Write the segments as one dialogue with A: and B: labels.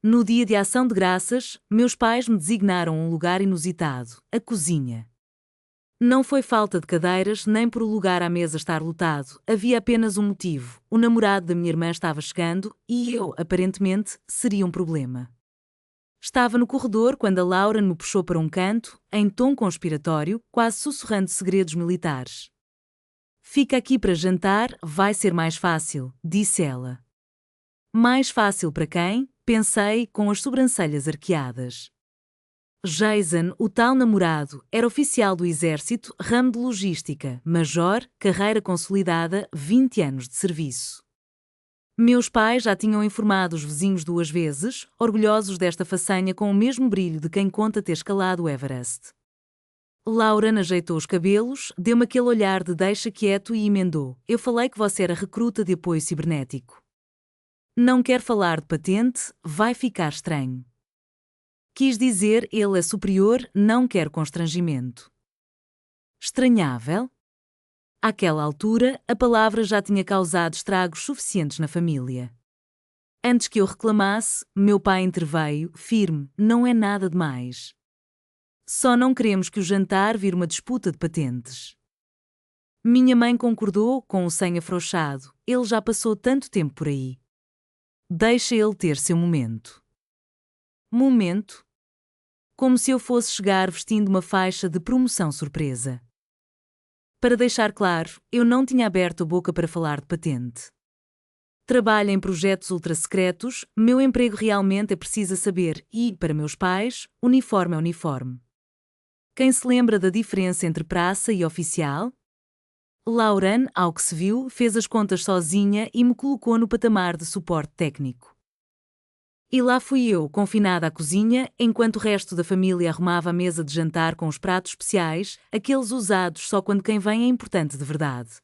A: No dia de Ação de Graças, meus pais me designaram um lugar inusitado, a cozinha. Não foi falta de cadeiras nem por o lugar à mesa estar lotado, havia apenas um motivo: o namorado da minha irmã estava chegando e eu, aparentemente, seria um problema. Estava no corredor quando a Laura me puxou para um canto, em tom conspiratório, quase sussurrando segredos militares. Fica aqui para jantar, vai ser mais fácil, disse ela. Mais fácil para quem? Pensei, com as sobrancelhas arqueadas. Jason, o tal namorado, era oficial do exército, ramo de logística, major, carreira consolidada, 20 anos de serviço. Meus pais já tinham informado os vizinhos 2 vezes, orgulhosos desta façanha com o mesmo brilho de quem conta ter escalado o Everest. Laura ajeitou os cabelos, deu-me aquele olhar de deixa quieto e emendou: eu falei que você era recruta de apoio cibernético. Não quer falar de patente, vai ficar estranho. Quis dizer, ele é superior, não quer constrangimento. Estranhável? Àquela altura, a palavra já tinha causado estragos suficientes na família. Antes que eu reclamasse, meu pai interveio, firme: não é nada demais. Só não queremos que o jantar vire uma disputa de patentes. Minha mãe concordou, com o senho afrouxado: ele já passou tanto tempo por aí. Deixa ele ter seu momento. Momento? Como se eu fosse chegar vestindo uma faixa de promoção surpresa. Para deixar claro, eu não tinha aberto a boca para falar de patente. Trabalho em projetos ultra-secretos, meu emprego realmente é preciso saber e, para meus pais, uniforme é uniforme. Quem se lembra da diferença entre praça e oficial? Lauren, ao que se viu, fez as contas sozinha e me colocou no patamar de suporte técnico. E lá fui eu, confinada à cozinha, enquanto o resto da família arrumava a mesa de jantar com os pratos especiais, aqueles usados só quando quem vem é importante de verdade.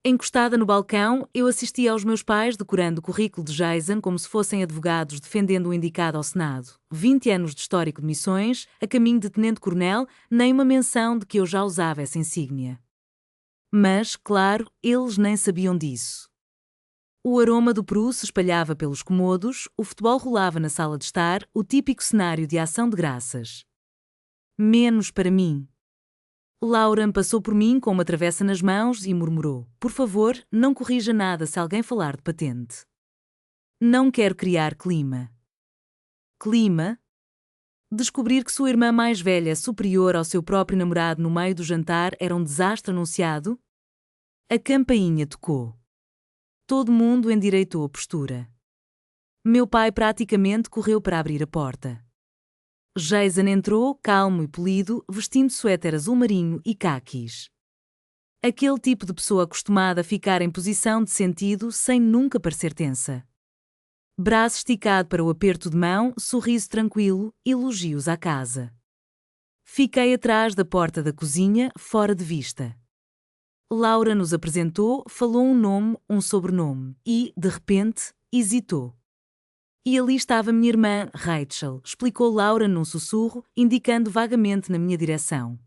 A: Encostada no balcão, eu assistia aos meus pais decorando o currículo de Jason como se fossem advogados defendendo o indicado ao Senado. 20 anos de histórico de missões, a caminho de tenente-coronel, nem uma menção de que eu já usava essa insígnia. Mas, claro, eles nem sabiam disso. O aroma do peru se espalhava pelos cômodos, o futebol rolava na sala de estar, o típico cenário de ação de graças. Menos para mim. Laura passou por mim com uma travessa nas mãos e murmurou: por favor, não corrija nada se alguém falar de patente. Não quero criar clima. Clima? Descobrir que sua irmã mais velha é superior ao seu próprio namorado no meio do jantar era um desastre anunciado? A campainha tocou. Todo mundo endireitou a postura. Meu pai praticamente correu para abrir a porta. Jason entrou, calmo e polido, vestindo suéter azul marinho e caquis. Aquele tipo de pessoa acostumada a ficar em posição de sentido sem nunca parecer tensa. Braço esticado para o aperto de mão, sorriso tranquilo, elogios à casa. Fiquei atrás da porta da cozinha, fora de vista. Laura nos apresentou, falou um nome, um sobrenome, e, de repente, hesitou. E ali estava minha irmã, Rachel, explicou Laura num sussurro, indicando vagamente na minha direção.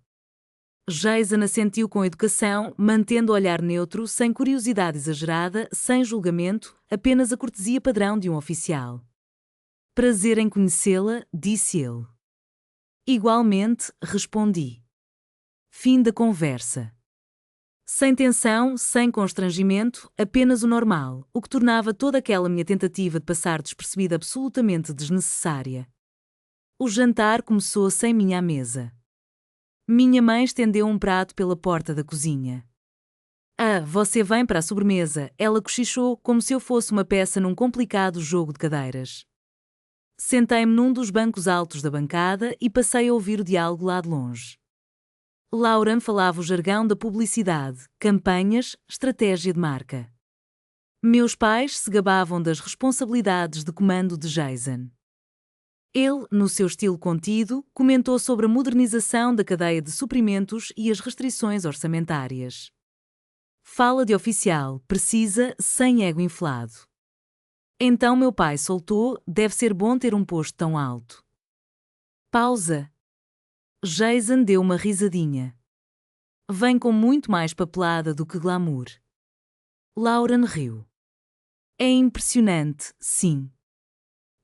A: Jason assentiu com educação, mantendo o olhar neutro, sem curiosidade exagerada, sem julgamento, apenas a cortesia padrão de um oficial. Prazer em conhecê-la, disse ele. Igualmente, respondi. Fim da conversa. Sem tensão, sem constrangimento, apenas o normal, o que tornava toda aquela minha tentativa de passar despercebida absolutamente desnecessária. O jantar começou sem mim à mesa. Minha mãe estendeu um prato pela porta da cozinha. Ah, você vem para a sobremesa, ela cochichou, como se eu fosse uma peça num complicado jogo de cadeiras. Sentei-me num dos bancos altos da bancada e passei a ouvir o diálogo lá de longe. Laura falava o jargão da publicidade, campanhas, estratégia de marca. Meus pais se gabavam das responsabilidades de comando de Jason. Ele, no seu estilo contido, comentou sobre a modernização da cadeia de suprimentos e as restrições orçamentárias. Fala de oficial, precisa, sem ego inflado. Então meu pai soltou: deve ser bom ter um posto tão alto. Pausa. Jason deu uma risadinha. Vem com muito mais papelada do que glamour. Lauren riu. É impressionante, sim.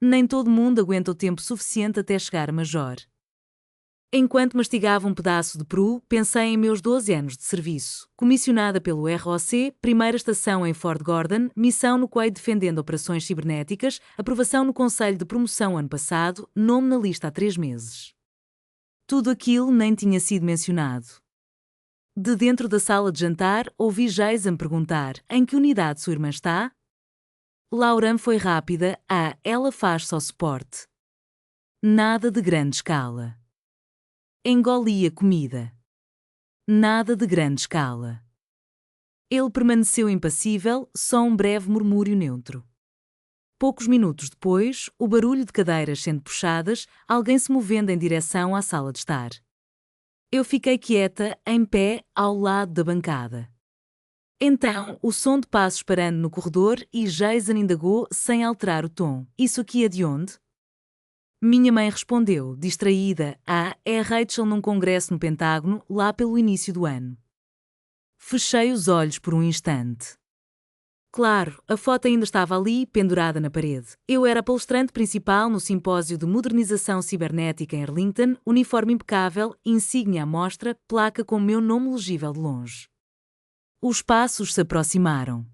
A: Nem todo mundo aguenta o tempo suficiente até chegar a major. Enquanto mastigava um pedaço de peru, pensei em meus 12 anos de serviço. Comissionada pelo ROC, primeira estação em Fort Gordon, missão no Kuwait defendendo operações cibernéticas, aprovação no Conselho de Promoção ano passado, nome na lista há 3 meses. Tudo aquilo nem tinha sido mencionado. De dentro da sala de jantar, ouvi Jason perguntar: em que unidade sua irmã está? Lauren foi rápida: ela faz só suporte. Nada de grande escala. Engoli a comida. Nada de grande escala. Ele permaneceu impassível, só um breve murmúrio neutro. Poucos minutos depois, o barulho de cadeiras sendo puxadas, alguém se movendo em direção à sala de estar. Eu fiquei quieta, em pé, ao lado da bancada. Então, o som de passos parando no corredor e Jason indagou, sem alterar o tom: isso aqui é de onde? Minha mãe respondeu, distraída: é Rachel num congresso no Pentágono, lá pelo início do ano. Fechei os olhos por um instante. Claro, a foto ainda estava ali, pendurada na parede. Eu era a palestrante principal no simpósio de modernização cibernética em Arlington, uniforme impecável, insígnia à mostra, placa com o meu nome legível de longe. Os passos se aproximaram.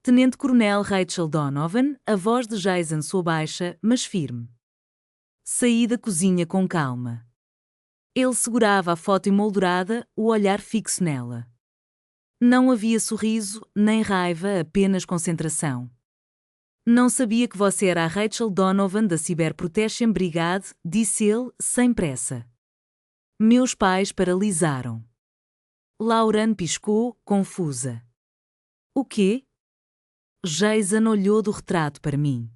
A: Tenente-Coronel Rachel Donovan, a voz de Jason soou baixa, mas firme. Saí da cozinha com calma. Ele segurava a foto emoldurada, o olhar fixo nela. Não havia sorriso, nem raiva, apenas concentração. Não sabia que você era a Rachel Donovan da Cyber Protection Brigade, disse ele, sem pressa. Meus pais paralisaram. Lauren piscou, confusa. O quê? Jason olhou do retrato para mim.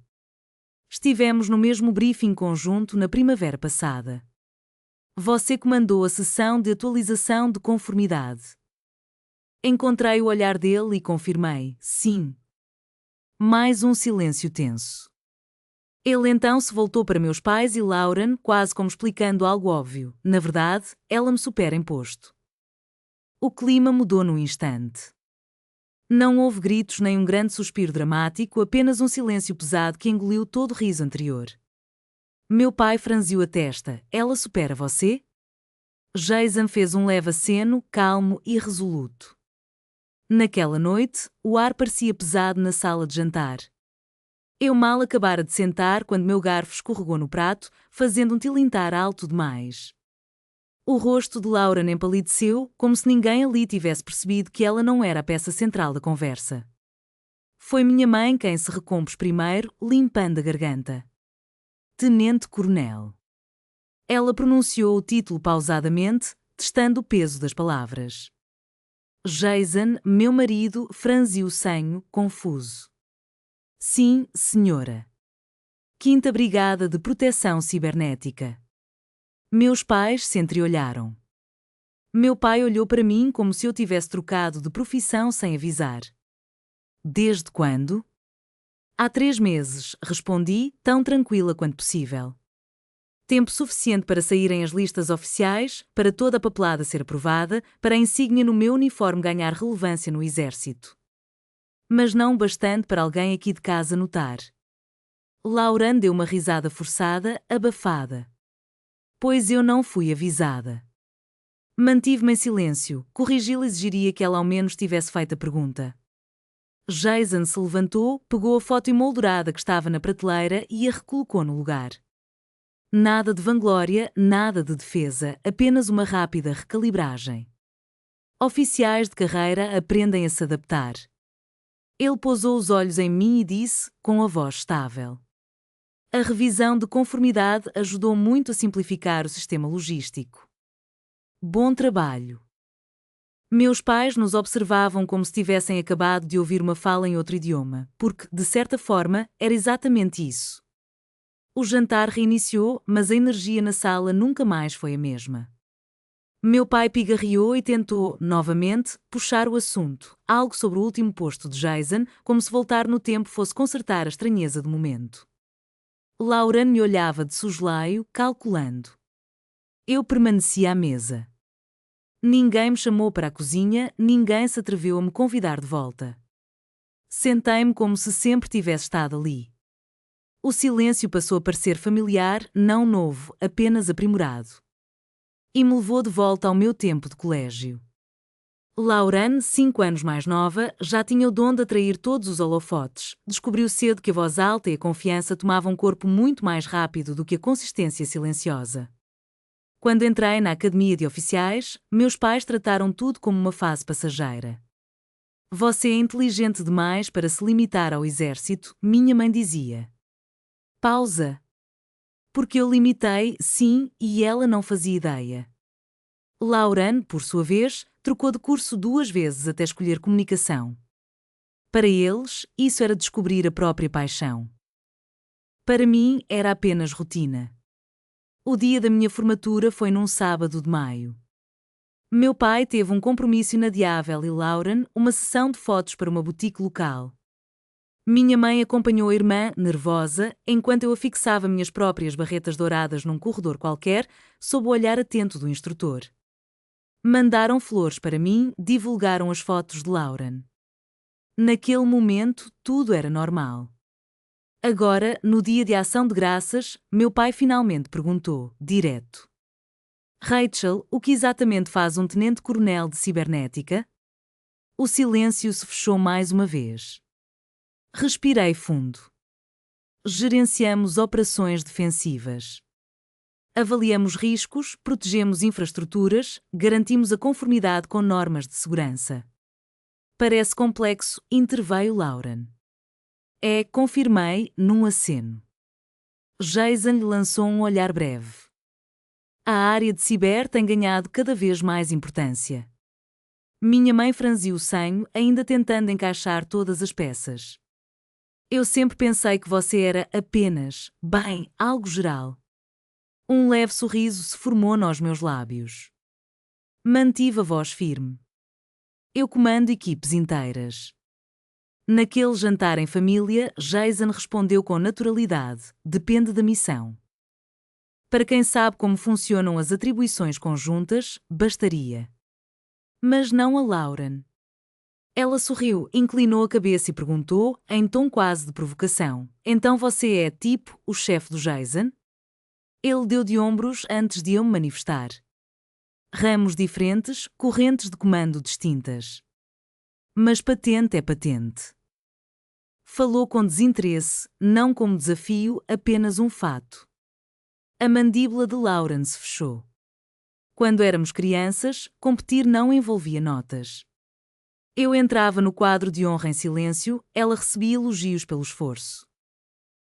A: Estivemos no mesmo briefing conjunto na primavera passada. Você comandou a sessão de atualização de conformidade. Encontrei o olhar dele e confirmei: sim. Mais um silêncio tenso. Ele então se voltou para meus pais e Lauren, quase como explicando algo óbvio. Na verdade, ela me supera em posto. O clima mudou num instante. Não houve gritos nem um grande suspiro dramático, apenas um silêncio pesado que engoliu todo o riso anterior. Meu pai franziu a testa. Ela supera você? Jason fez um leve aceno, calmo e resoluto. Naquela noite, o ar parecia pesado na sala de jantar. Eu mal acabara de sentar quando meu garfo escorregou no prato, fazendo um tilintar alto demais. O rosto de Lauren empalideceu, como se ninguém ali tivesse percebido que ela não era a peça central da conversa. Foi minha mãe quem se recompôs primeiro, limpando a garganta. Tenente-Coronel. Ela pronunciou o título pausadamente, testando o peso das palavras. Jason, meu marido, franziu o senho, confuso. Sim, senhora. 5ª Brigada de Proteção Cibernética. Meus pais se entreolharam. Meu pai olhou para mim como se eu tivesse trocado de profissão sem avisar. Desde quando? Há 3 meses, respondi, tão tranquila quanto possível. Tempo suficiente para saírem as listas oficiais, para toda a papelada ser aprovada, para a insígnia no meu uniforme ganhar relevância no exército. Mas não bastante para alguém aqui de casa notar. Lauren deu uma risada forçada, abafada. Pois eu não fui avisada. Mantive-me em silêncio, corrigi-la exigiria que ela ao menos tivesse feito a pergunta. Jason se levantou, pegou a foto emoldurada que estava na prateleira e a recolocou no lugar. Nada de vanglória, nada de defesa, apenas uma rápida recalibragem. Oficiais de carreira aprendem a se adaptar. Ele pousou os olhos em mim e disse, com a voz estável. A revisão de conformidade ajudou muito a simplificar o sistema logístico. Bom trabalho. Meus pais nos observavam como se tivessem acabado de ouvir uma fala em outro idioma, porque, de certa forma, era exatamente isso. O jantar reiniciou, mas a energia na sala nunca mais foi a mesma. Meu pai pigarreou e tentou, novamente, puxar o assunto, algo sobre o último posto de Jason, como se voltar no tempo fosse consertar a estranheza do momento. Lauren me olhava de soslaio, calculando. Eu permanecia à mesa. Ninguém me chamou para a cozinha, ninguém se atreveu a me convidar de volta. Sentei-me como se sempre tivesse estado ali. O silêncio passou a parecer familiar, não novo, apenas aprimorado. E me levou de volta ao meu tempo de colégio. Lauren, 5 anos mais nova, já tinha o dom de atrair todos os holofotes. Descobriu cedo que a voz alta e a confiança tomavam um corpo muito mais rápido do que a consistência silenciosa. Quando entrei na academia de oficiais, meus pais trataram tudo como uma fase passageira. Você é inteligente demais para se limitar ao exército, minha mãe dizia. Pausa. Porque eu limitei, sim, e ela não fazia ideia. Lauren, por sua vez, trocou de curso 2 vezes até escolher comunicação. Para eles, isso era descobrir a própria paixão. Para mim, era apenas rotina. O dia da minha formatura foi num sábado de maio. Meu pai teve um compromisso inadiável e Lauren, uma sessão de fotos para uma boutique local. Minha mãe acompanhou a irmã, nervosa, enquanto eu afixava minhas próprias barretas douradas num corredor qualquer, sob o olhar atento do instrutor. Mandaram flores para mim, divulgaram as fotos de Lauren. Naquele momento, tudo era normal. Agora, no dia de ação de graças, meu pai finalmente perguntou, direto. Rachel, o que exatamente faz um tenente-coronel de cibernética? O silêncio se fechou mais uma vez. Respirei fundo. Gerenciamos operações defensivas. Avaliamos riscos, protegemos infraestruturas, garantimos a conformidade com normas de segurança. Parece complexo, interveio Lauren. É, confirmei, num aceno. Jason lhe lançou um olhar breve. A área de ciber tem ganhado cada vez mais importância. Minha mãe franziu o senho, ainda tentando encaixar todas as peças. Eu sempre pensei que você era apenas, bem, algo geral. Um leve sorriso se formou nos meus lábios. Mantive a voz firme. Eu comando equipes inteiras. Naquele jantar em família, Jason respondeu com naturalidade, depende da missão. Para quem sabe como funcionam as atribuições conjuntas, bastaria. Mas não a Lauren. Ela sorriu, inclinou a cabeça e perguntou, em tom quase de provocação, então você é, tipo, o chefe do Jason? Ele deu de ombros antes de eu me manifestar. Ramos diferentes, correntes de comando distintas. Mas patente é patente. Falou com desinteresse, não como desafio, apenas um fato. A mandíbula de Lauren se fechou. Quando éramos crianças, competir não envolvia notas. Eu entrava no quadro de honra em silêncio, ela recebia elogios pelo esforço.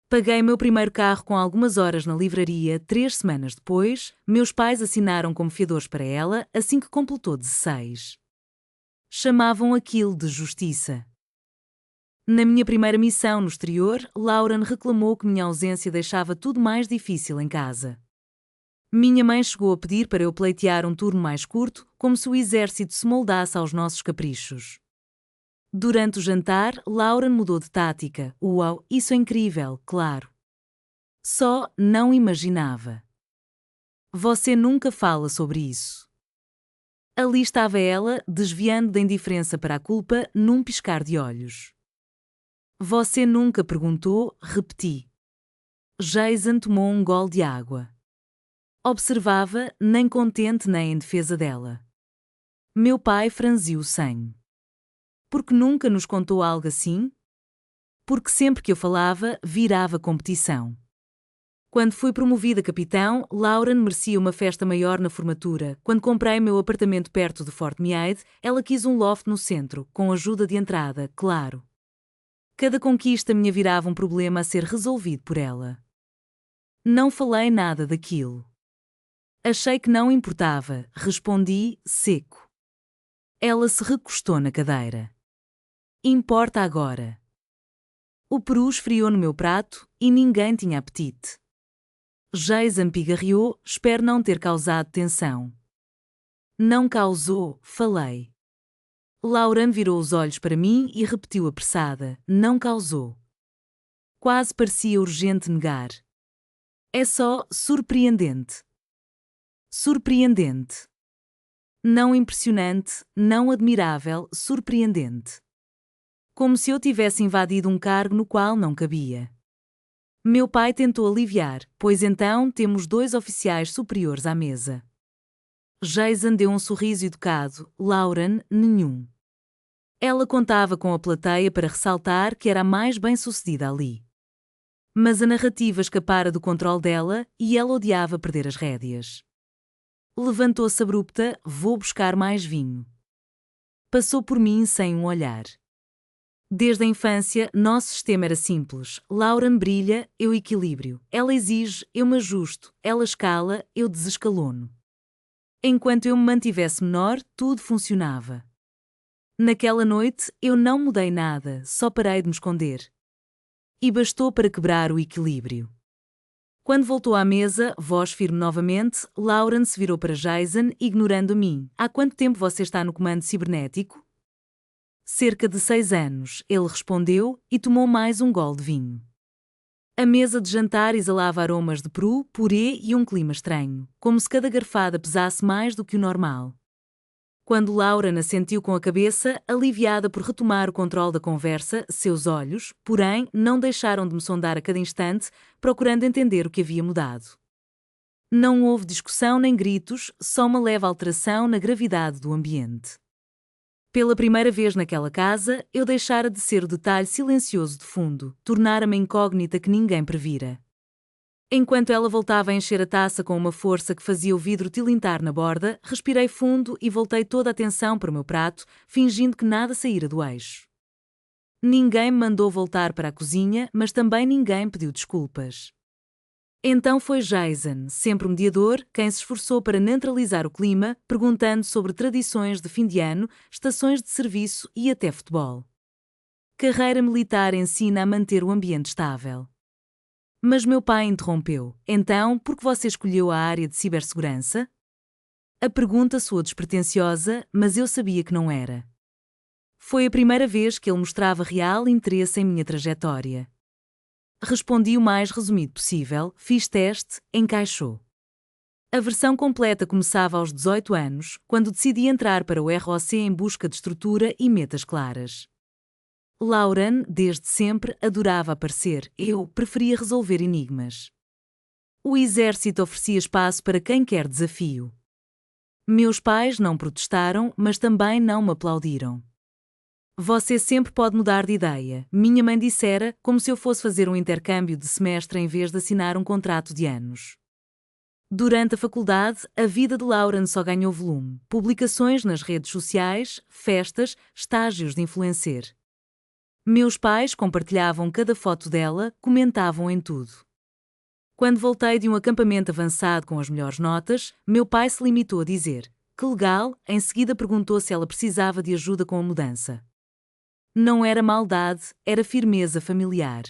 A: Paguei meu primeiro carro com algumas horas na livraria, 3 semanas depois, meus pais assinaram como fiadores para ela assim que completou 16. Chamavam aquilo de justiça. Na minha primeira missão no exterior, Lauren reclamou que minha ausência deixava tudo mais difícil em casa. Minha mãe chegou a pedir para eu pleitear um turno mais curto, como se o exército se moldasse aos nossos caprichos. Durante o jantar, Lauren mudou de tática. Uau, isso é incrível, claro. Só não imaginava. Você nunca fala sobre isso. Ali estava ela, desviando da indiferença para a culpa, num piscar de olhos. Você nunca perguntou, repeti. Jason tomou um gole de água. Observava, nem contente nem em defesa dela. Meu pai franziu o senho. Porque nunca nos contou algo assim? Porque sempre que eu falava, virava competição. Quando fui promovida a capitão, Lauren merecia uma festa maior na formatura. Quando comprei meu apartamento perto de Fort Meade, ela quis um loft no centro, com ajuda de entrada, claro. Cada conquista minha virava um problema a ser resolvido por ela. Não falei nada daquilo. Achei que não importava, respondi, seco. Ela se recostou na cadeira. Importa agora. O peru esfriou no meu prato e ninguém tinha apetite. Jason pigarreou, espero não ter causado tensão. Não causou, falei. Lauren virou os olhos para mim e repetiu apressada, não causou. Quase parecia urgente negar. É só surpreendente. Surpreendente. Não impressionante, não admirável, surpreendente. Como se eu tivesse invadido um cargo no qual não cabia. Meu pai tentou aliviar, pois então temos 2 oficiais superiores à mesa. Jason deu um sorriso educado, Lauren, nenhum. Ela contava com a plateia para ressaltar que era a mais bem-sucedida ali. Mas a narrativa escapara do controle dela e ela odiava perder as rédeas. Levantou-se abrupta, vou buscar mais vinho. Passou por mim sem um olhar. Desde a infância, nosso sistema era simples. Lauren brilha, eu equilíbrio. Ela exige, eu me ajusto. Ela escala, eu desescalono. Enquanto eu me mantivesse menor, tudo funcionava. Naquela noite, eu não mudei nada, só parei de me esconder. E bastou para quebrar o equilíbrio. Quando voltou à mesa, voz firme novamente, Lauren se virou para Jason, ignorando a mim. Há quanto tempo você está no comando cibernético? Cerca de 6 anos, ele respondeu, e tomou mais um gole de vinho. A mesa de jantar exalava aromas de peru, purê e um clima estranho, como se cada garfada pesasse mais do que o normal. Quando Lauren assentiu com a cabeça, aliviada por retomar o controle da conversa, seus olhos, porém, não deixaram de me sondar a cada instante, procurando entender o que havia mudado. Não houve discussão nem gritos, só uma leve alteração na gravidade do ambiente. Pela primeira vez naquela casa, eu deixara de ser o detalhe silencioso de fundo, tornara-me a incógnita que ninguém previra. Enquanto ela voltava a encher a taça com uma força que fazia o vidro tilintar na borda, respirei fundo e voltei toda a atenção para o meu prato, fingindo que nada saíra do eixo. Ninguém me mandou voltar para a cozinha, mas também ninguém pediu desculpas. Então foi Jason, sempre o mediador, quem se esforçou para neutralizar o clima, perguntando sobre tradições de fim de ano, estações de serviço e até futebol. Carreira militar ensina a manter o ambiente estável. Mas meu pai interrompeu. Então, por que você escolheu a área de cibersegurança? A pergunta soou despretensiosa, mas eu sabia que não era. Foi a primeira vez que ele mostrava real interesse em minha trajetória. Respondi o mais resumido possível, fiz teste, encaixou. A versão completa começava aos 18 anos, quando decidi entrar para o ROC em busca de estrutura e metas claras. Lauren, desde sempre, adorava aparecer, eu preferia resolver enigmas. O exército oferecia espaço para quem quer desafio. Meus pais não protestaram, mas também não me aplaudiram. Você sempre pode mudar de ideia, minha mãe dissera, como se eu fosse fazer um intercâmbio de semestre em vez de assinar um contrato de anos. Durante a faculdade, a vida de Lauren só ganhou volume. Publicações nas redes sociais, festas, estágios de influencer. Meus pais compartilhavam cada foto dela, comentavam em tudo. Quando voltei de um acampamento avançado com as melhores notas, meu pai se limitou a dizer: "Que legal", em seguida perguntou se ela precisava de ajuda com a mudança. Não era maldade, era firmeza familiar.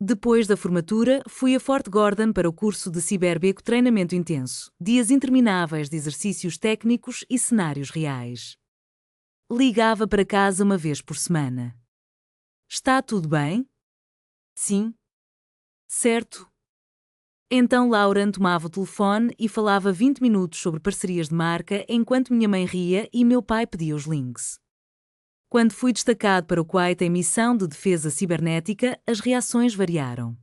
A: Depois da formatura, fui a Fort Gordon para o curso de Ciberbeco treinamento intenso, dias intermináveis de exercícios técnicos e cenários reais. Ligava para casa uma vez por semana. Está tudo bem? Sim. Certo. Então Lauren tomava o telefone e falava 20 minutos sobre parcerias de marca enquanto minha mãe ria e meu pai pedia os links. Quando fui destacado para o Kuwait em missão de defesa cibernética, as reações variaram.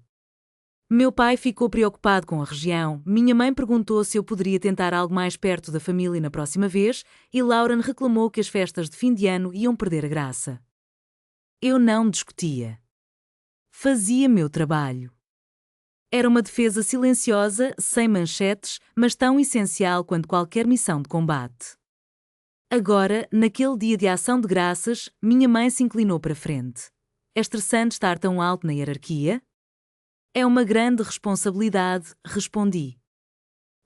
A: Meu pai ficou preocupado com a região, minha mãe perguntou se eu poderia tentar algo mais perto da família na próxima vez e Lauren reclamou que as festas de fim de ano iam perder a graça. Eu não discutia. Fazia meu trabalho. Era uma defesa silenciosa, sem manchetes, mas tão essencial quanto qualquer missão de combate. Agora, naquele dia de ação de graças, minha mãe se inclinou para frente. É estressante estar tão alto na hierarquia? É uma grande responsabilidade, respondi.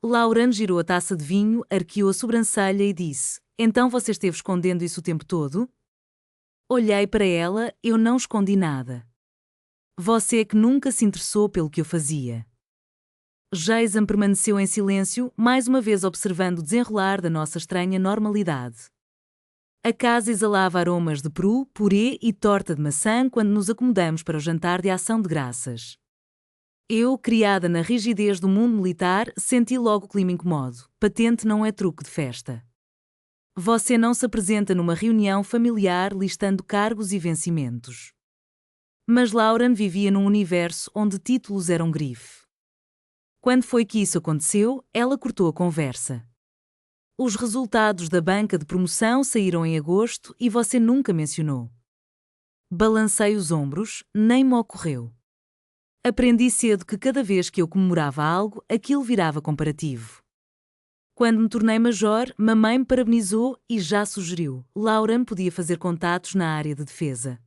A: Lauren girou a taça de vinho, arqueou a sobrancelha e disse: Então você esteve escondendo isso o tempo todo? Olhei para ela, eu não escondi nada. Você é que nunca se interessou pelo que eu fazia. Jason permaneceu em silêncio, mais uma vez observando o desenrolar da nossa estranha normalidade. A casa exalava aromas de peru, purê e torta de maçã quando nos acomodamos para o jantar de ação de graças. Eu, criada na rigidez do mundo militar, senti logo o clima incomodo. Patente não é truque de festa. Você não se apresenta numa reunião familiar listando cargos e vencimentos. Mas Lauren vivia num universo onde títulos eram grife. Quando foi que isso aconteceu, ela cortou a conversa. Os resultados da banca de promoção saíram em agosto e você nunca mencionou. Balancei os ombros, nem me ocorreu. Aprendi cedo que cada vez que eu comemorava algo, aquilo virava comparativo. Quando me tornei major, mamãe me parabenizou e já sugeriu: Lauren podia fazer contatos na área de defesa.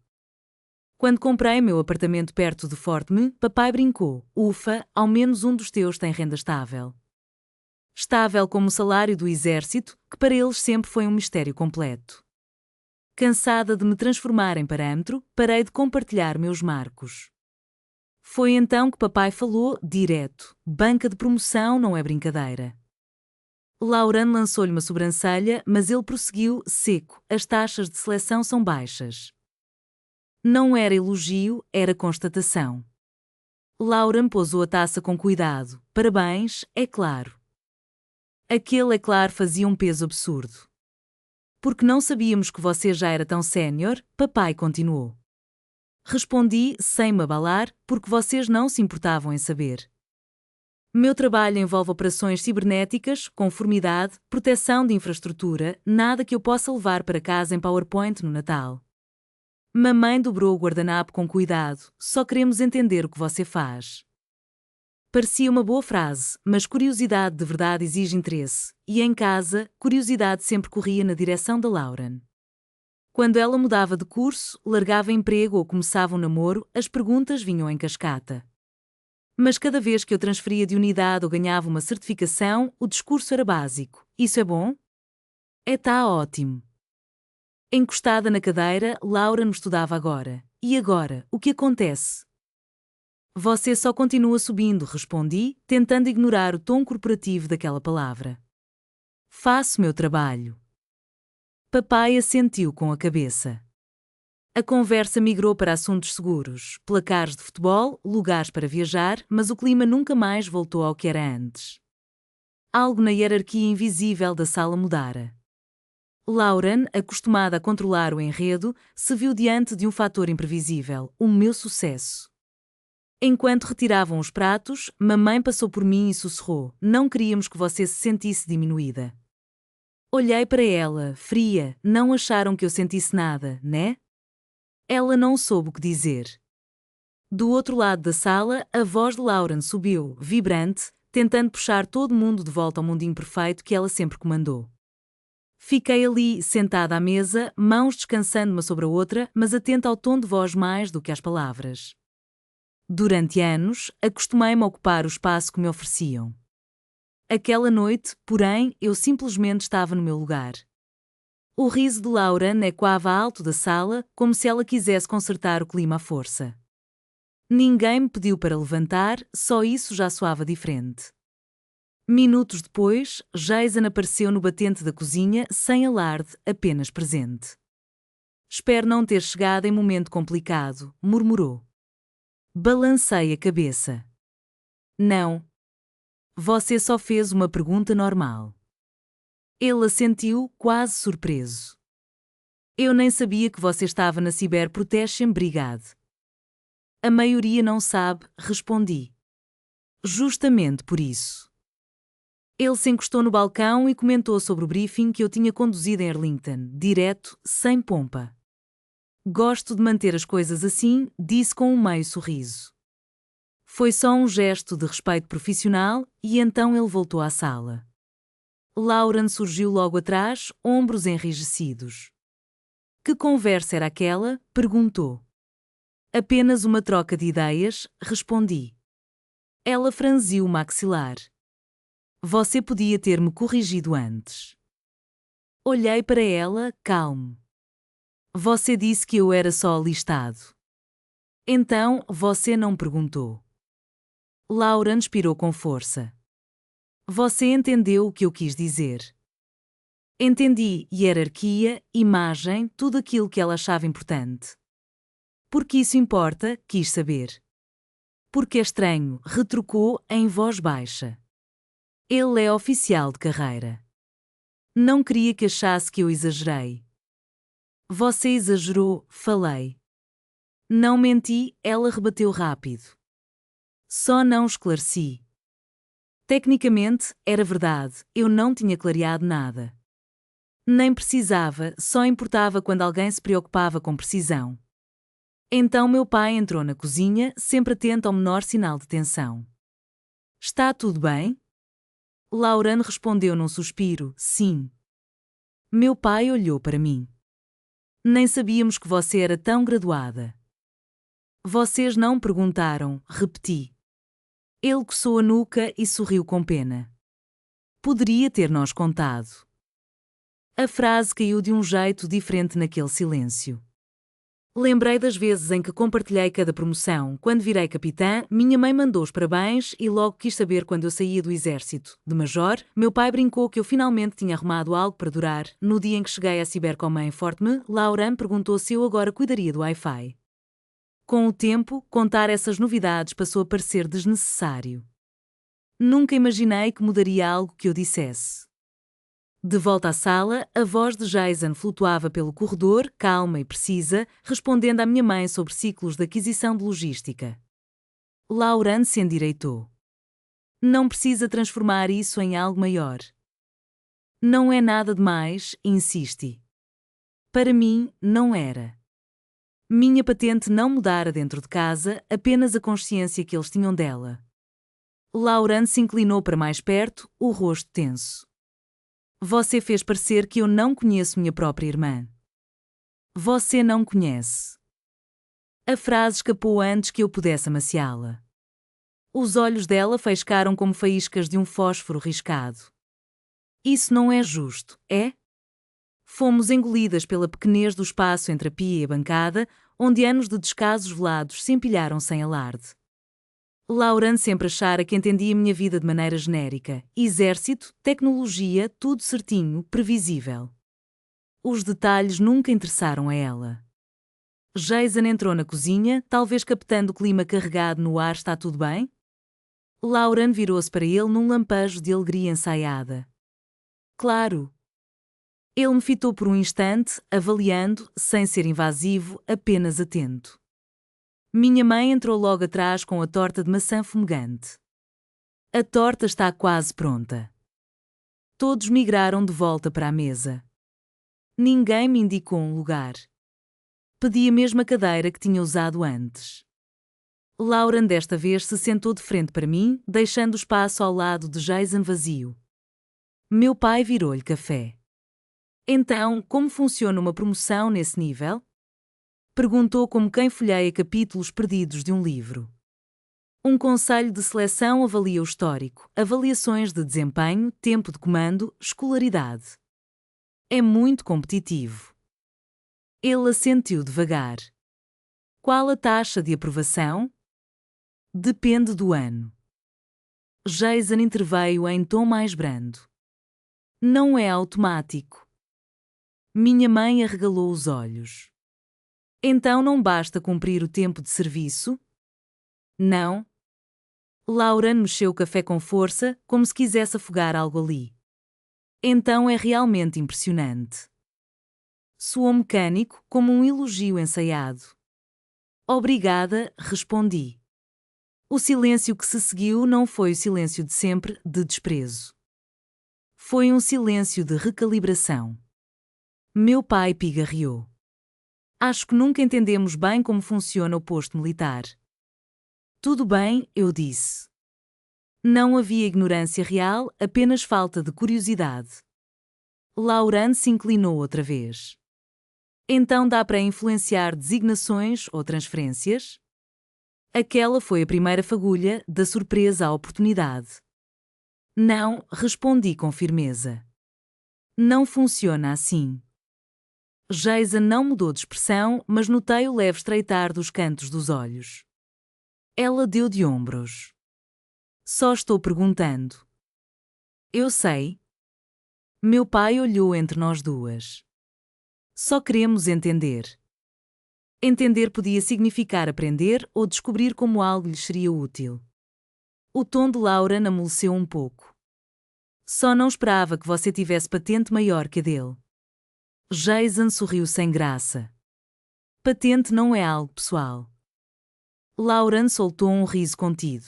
A: Quando comprei meu apartamento perto de Fort Meade, papai brincou: ufa, ao menos um dos teus tem renda estável. Estável como o salário do exército, que para eles sempre foi um mistério completo. Cansada de me transformar em parâmetro, parei de compartilhar meus marcos. Foi então que papai falou, direto: banca de promoção não é brincadeira. Lauren lançou-lhe uma sobrancelha, mas ele prosseguiu, seco: as taxas de seleção são baixas. Não era elogio, era constatação. Lauren pousou a taça com cuidado. Parabéns, é claro. Aquele é claro fazia um peso absurdo. Porque não sabíamos que você já era tão sénior, papai continuou. Respondi, sem me abalar, porque vocês não se importavam em saber. Meu trabalho envolve operações cibernéticas, conformidade, proteção de infraestrutura, nada que eu possa levar para casa em PowerPoint no Natal. Mamãe dobrou o guardanapo com cuidado, só queremos entender o que você faz. Parecia uma boa frase, mas curiosidade de verdade exige interesse, e em casa, curiosidade sempre corria na direção da Lauren. Quando ela mudava de curso, largava emprego ou começava um namoro, as perguntas vinham em cascata. Mas cada vez que eu transferia de unidade ou ganhava uma certificação, o discurso era básico: isso é bom? Tá ótimo. Encostada na cadeira, Laura me estudava agora. E agora, o que acontece? Você só continua subindo, respondi, tentando ignorar o tom corporativo daquela palavra. Faço meu trabalho. Papai assentiu com a cabeça. A conversa migrou para assuntos seguros, placares de futebol, lugares para viajar, mas o clima nunca mais voltou ao que era antes. Algo na hierarquia invisível da sala mudara. Lauren, acostumada a controlar o enredo, se viu diante de um fator imprevisível: o meu sucesso. Enquanto retiravam os pratos, mamãe passou por mim e sussurrou: não queríamos que você se sentisse diminuída. Olhei para ela, fria, não acharam que eu sentisse nada, né? Ela não soube o que dizer. Do outro lado da sala, a voz de Lauren subiu, vibrante, tentando puxar todo mundo de volta ao mundinho perfeito que ela sempre comandou. Fiquei ali, sentada à mesa, mãos descansando uma sobre a outra, mas atenta ao tom de voz mais do que às palavras. Durante anos, acostumei-me a ocupar o espaço que me ofereciam. Aquela noite, porém, eu simplesmente estava no meu lugar. O riso de Lauren ecoava alto da sala, como se ela quisesse consertar o clima à força. Ninguém me pediu para levantar, só isso já soava diferente. Minutos depois, Jason apareceu no batente da cozinha, sem alarde, apenas presente. Espero não ter chegado em momento complicado, murmurou. Balancei a cabeça. Não. Você só fez uma pergunta normal. Ele assentiu, quase surpreso. Eu nem sabia que você estava na Cyber Protection Brigade. A maioria não sabe, respondi. Justamente por isso. Ele se encostou no balcão e comentou sobre o briefing que eu tinha conduzido em Arlington, direto, sem pompa. Gosto de manter as coisas assim, disse com um meio sorriso. Foi só um gesto de respeito profissional e então ele voltou à sala. Lauren surgiu logo atrás, ombros enrijecidos. Que conversa era aquela? Perguntou. Apenas uma troca de ideias, respondi. Ela franziu o maxilar. Você podia ter-me corrigido antes. Olhei para ela, calmo. Você disse que eu era só alistado. Então, você não perguntou. Lauren expirou com força. Você entendeu o que eu quis dizer. Entendi hierarquia, imagem, tudo aquilo que ela achava importante. Porque isso importa, quis saber. Porque é estranho, retrucou em voz baixa. Ele é oficial de carreira. Não queria que achasse que eu exagerei. Você exagerou, falei. Não menti, ela rebateu rápido. Só não esclareci. Tecnicamente, era verdade, eu não tinha clareado nada. Nem precisava, só importava quando alguém se preocupava com precisão. Então meu pai entrou na cozinha, sempre atento ao menor sinal de tensão. Está tudo bem? Lauren respondeu num suspiro, sim. Meu pai olhou para mim. Nem sabíamos que você era tão graduada. Vocês não perguntaram, repeti. Ele coçou a nuca e sorriu com pena. Poderia ter-nos contado. A frase caiu de um jeito diferente naquele silêncio. Lembrei das vezes em que compartilhei cada promoção. Quando virei capitã, minha mãe mandou os parabéns e logo quis saber quando eu saía do exército. De major, meu pai brincou que eu finalmente tinha arrumado algo para durar. No dia em que cheguei a Cybercommand em Fort Me, Lauren perguntou se eu agora cuidaria do Wi-Fi. Com o tempo, contar essas novidades passou a parecer desnecessário. Nunca imaginei que mudaria algo que eu dissesse. De volta à sala, a voz de Jason flutuava pelo corredor, calma e precisa, respondendo à minha mãe sobre ciclos de aquisição de logística. Lauren se endireitou. Não precisa transformar isso em algo maior. Não é nada demais, insiste. Para mim, não era. Minha patente não mudara dentro de casa, apenas a consciência que eles tinham dela. Lauren se inclinou para mais perto, o rosto tenso. Você fez parecer que eu não conheço minha própria irmã. Você não conhece. A frase escapou antes que eu pudesse amaciá-la. Os olhos dela faiscaram como faíscas de um fósforo riscado. Isso não é justo, é? Fomos engolidas pela pequenez do espaço entre a pia e a bancada, onde anos de descasos velados se empilharam sem alarde. Lauren sempre achara que entendia minha vida de maneira genérica. Exército, tecnologia, tudo certinho, previsível. Os detalhes nunca interessaram a ela. Jason entrou na cozinha, talvez captando o clima carregado no ar. Está tudo bem? Lauren virou-se para ele num lampejo de alegria ensaiada. Claro. Ele me fitou por um instante, avaliando, sem ser invasivo, apenas atento. Minha mãe entrou logo atrás com a torta de maçã fumegante. A torta está quase pronta. Todos migraram de volta para a mesa. Ninguém me indicou um lugar. Pedi a mesma cadeira que tinha usado antes. Lauren desta vez se sentou de frente para mim, deixando o espaço ao lado de Jason vazio. Meu pai virou-lhe café. Então, como funciona uma promoção nesse nível? Perguntou como quem folheia capítulos perdidos de um livro. Um conselho de seleção avalia o histórico, avaliações de desempenho, tempo de comando, escolaridade. É muito competitivo. Ele assentiu devagar. Qual a taxa de aprovação? Depende do ano. Jason interveio em tom mais brando. Não é automático. Minha mãe arregalou os olhos. Então não basta cumprir o tempo de serviço? Não. Lauren mexeu o café com força, como se quisesse afogar algo ali. Então é realmente impressionante. Soou mecânico, como um elogio ensaiado. Obrigada, respondi. O silêncio que se seguiu não foi o silêncio de sempre, de desprezo. Foi um silêncio de recalibração. Meu pai pigarreou. Acho que nunca entendemos bem como funciona o posto militar. Tudo bem, eu disse. Não havia ignorância real, apenas falta de curiosidade. Lauren se inclinou outra vez. Então dá para influenciar designações ou transferências? Aquela foi a primeira fagulha, da surpresa à oportunidade. Não, respondi com firmeza. Não funciona assim. Jason não mudou de expressão, mas notei o leve estreitar dos cantos dos olhos. Ela deu de ombros. Só estou perguntando. Eu sei. Meu pai olhou entre nós duas. Só queremos entender. Entender podia significar aprender ou descobrir como algo lhes seria útil. O tom de Lauren amoleceu um pouco. Só não esperava que você tivesse patente maior que a dele. Jason sorriu sem graça. Patente não é algo pessoal. Lauren soltou um riso contido.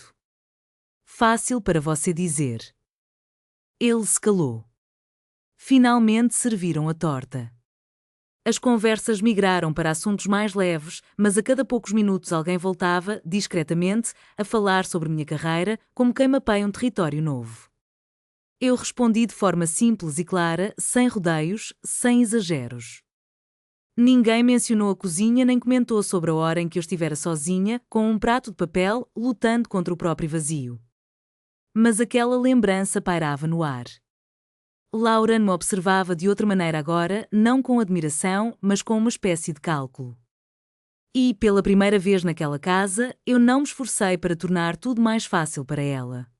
A: Fácil para você dizer. Ele se calou. Finalmente serviram a torta. As conversas migraram para assuntos mais leves, mas a cada poucos minutos alguém voltava, discretamente, a falar sobre minha carreira, como quem mapeia um território novo. Eu respondi de forma simples e clara, sem rodeios, sem exageros. Ninguém mencionou a cozinha nem comentou sobre a hora em que eu estivera sozinha, com um prato de papel, lutando contra o próprio vazio. Mas aquela lembrança pairava no ar. Lauren me observava de outra maneira agora, não com admiração, mas com uma espécie de cálculo. E, pela primeira vez naquela casa, eu não me esforcei para tornar tudo mais fácil para ela.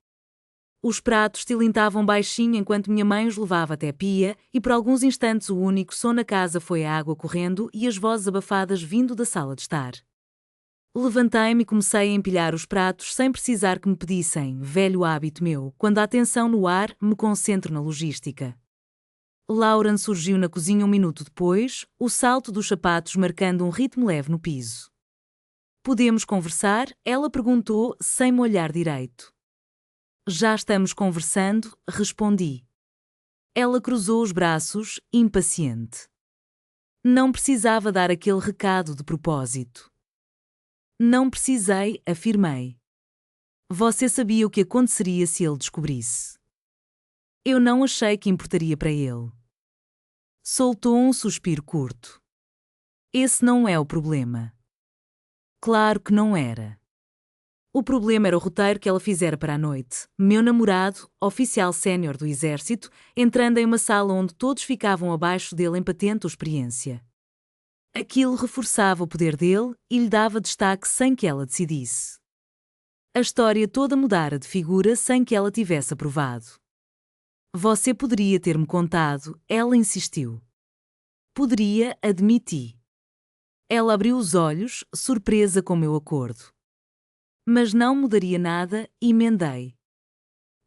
A: Os pratos tilintavam baixinho enquanto minha mãe os levava até a pia, e por alguns instantes o único som na casa foi a água correndo e as vozes abafadas vindo da sala de estar. Levantei-me e comecei a empilhar os pratos sem precisar que me pedissem, velho hábito meu, quando a tensão no ar, me concentro na logística. Lauren surgiu na cozinha um minuto depois, o salto dos sapatos marcando um ritmo leve no piso. Podemos conversar? Ela perguntou, sem me olhar direito. Já estamos conversando, respondi. Ela cruzou os braços, impaciente. Não precisava dar aquele recado de propósito. Não precisei, afirmei. Você sabia o que aconteceria se ele descobrisse. Eu não achei que importaria para ele. Soltou um suspiro curto. Esse não é o problema. Claro que não era. O problema era o roteiro que ela fizera para a noite. Meu namorado, oficial sénior do exército, entrando em uma sala onde todos ficavam abaixo dele em patente experiência. Aquilo reforçava o poder dele e lhe dava destaque sem que ela decidisse. A história toda mudara de figura sem que ela tivesse aprovado. Você poderia ter-me contado, ela insistiu. Poderia, admiti. Ela abriu os olhos, surpresa com meu acordo. Mas não mudaria nada, emendei.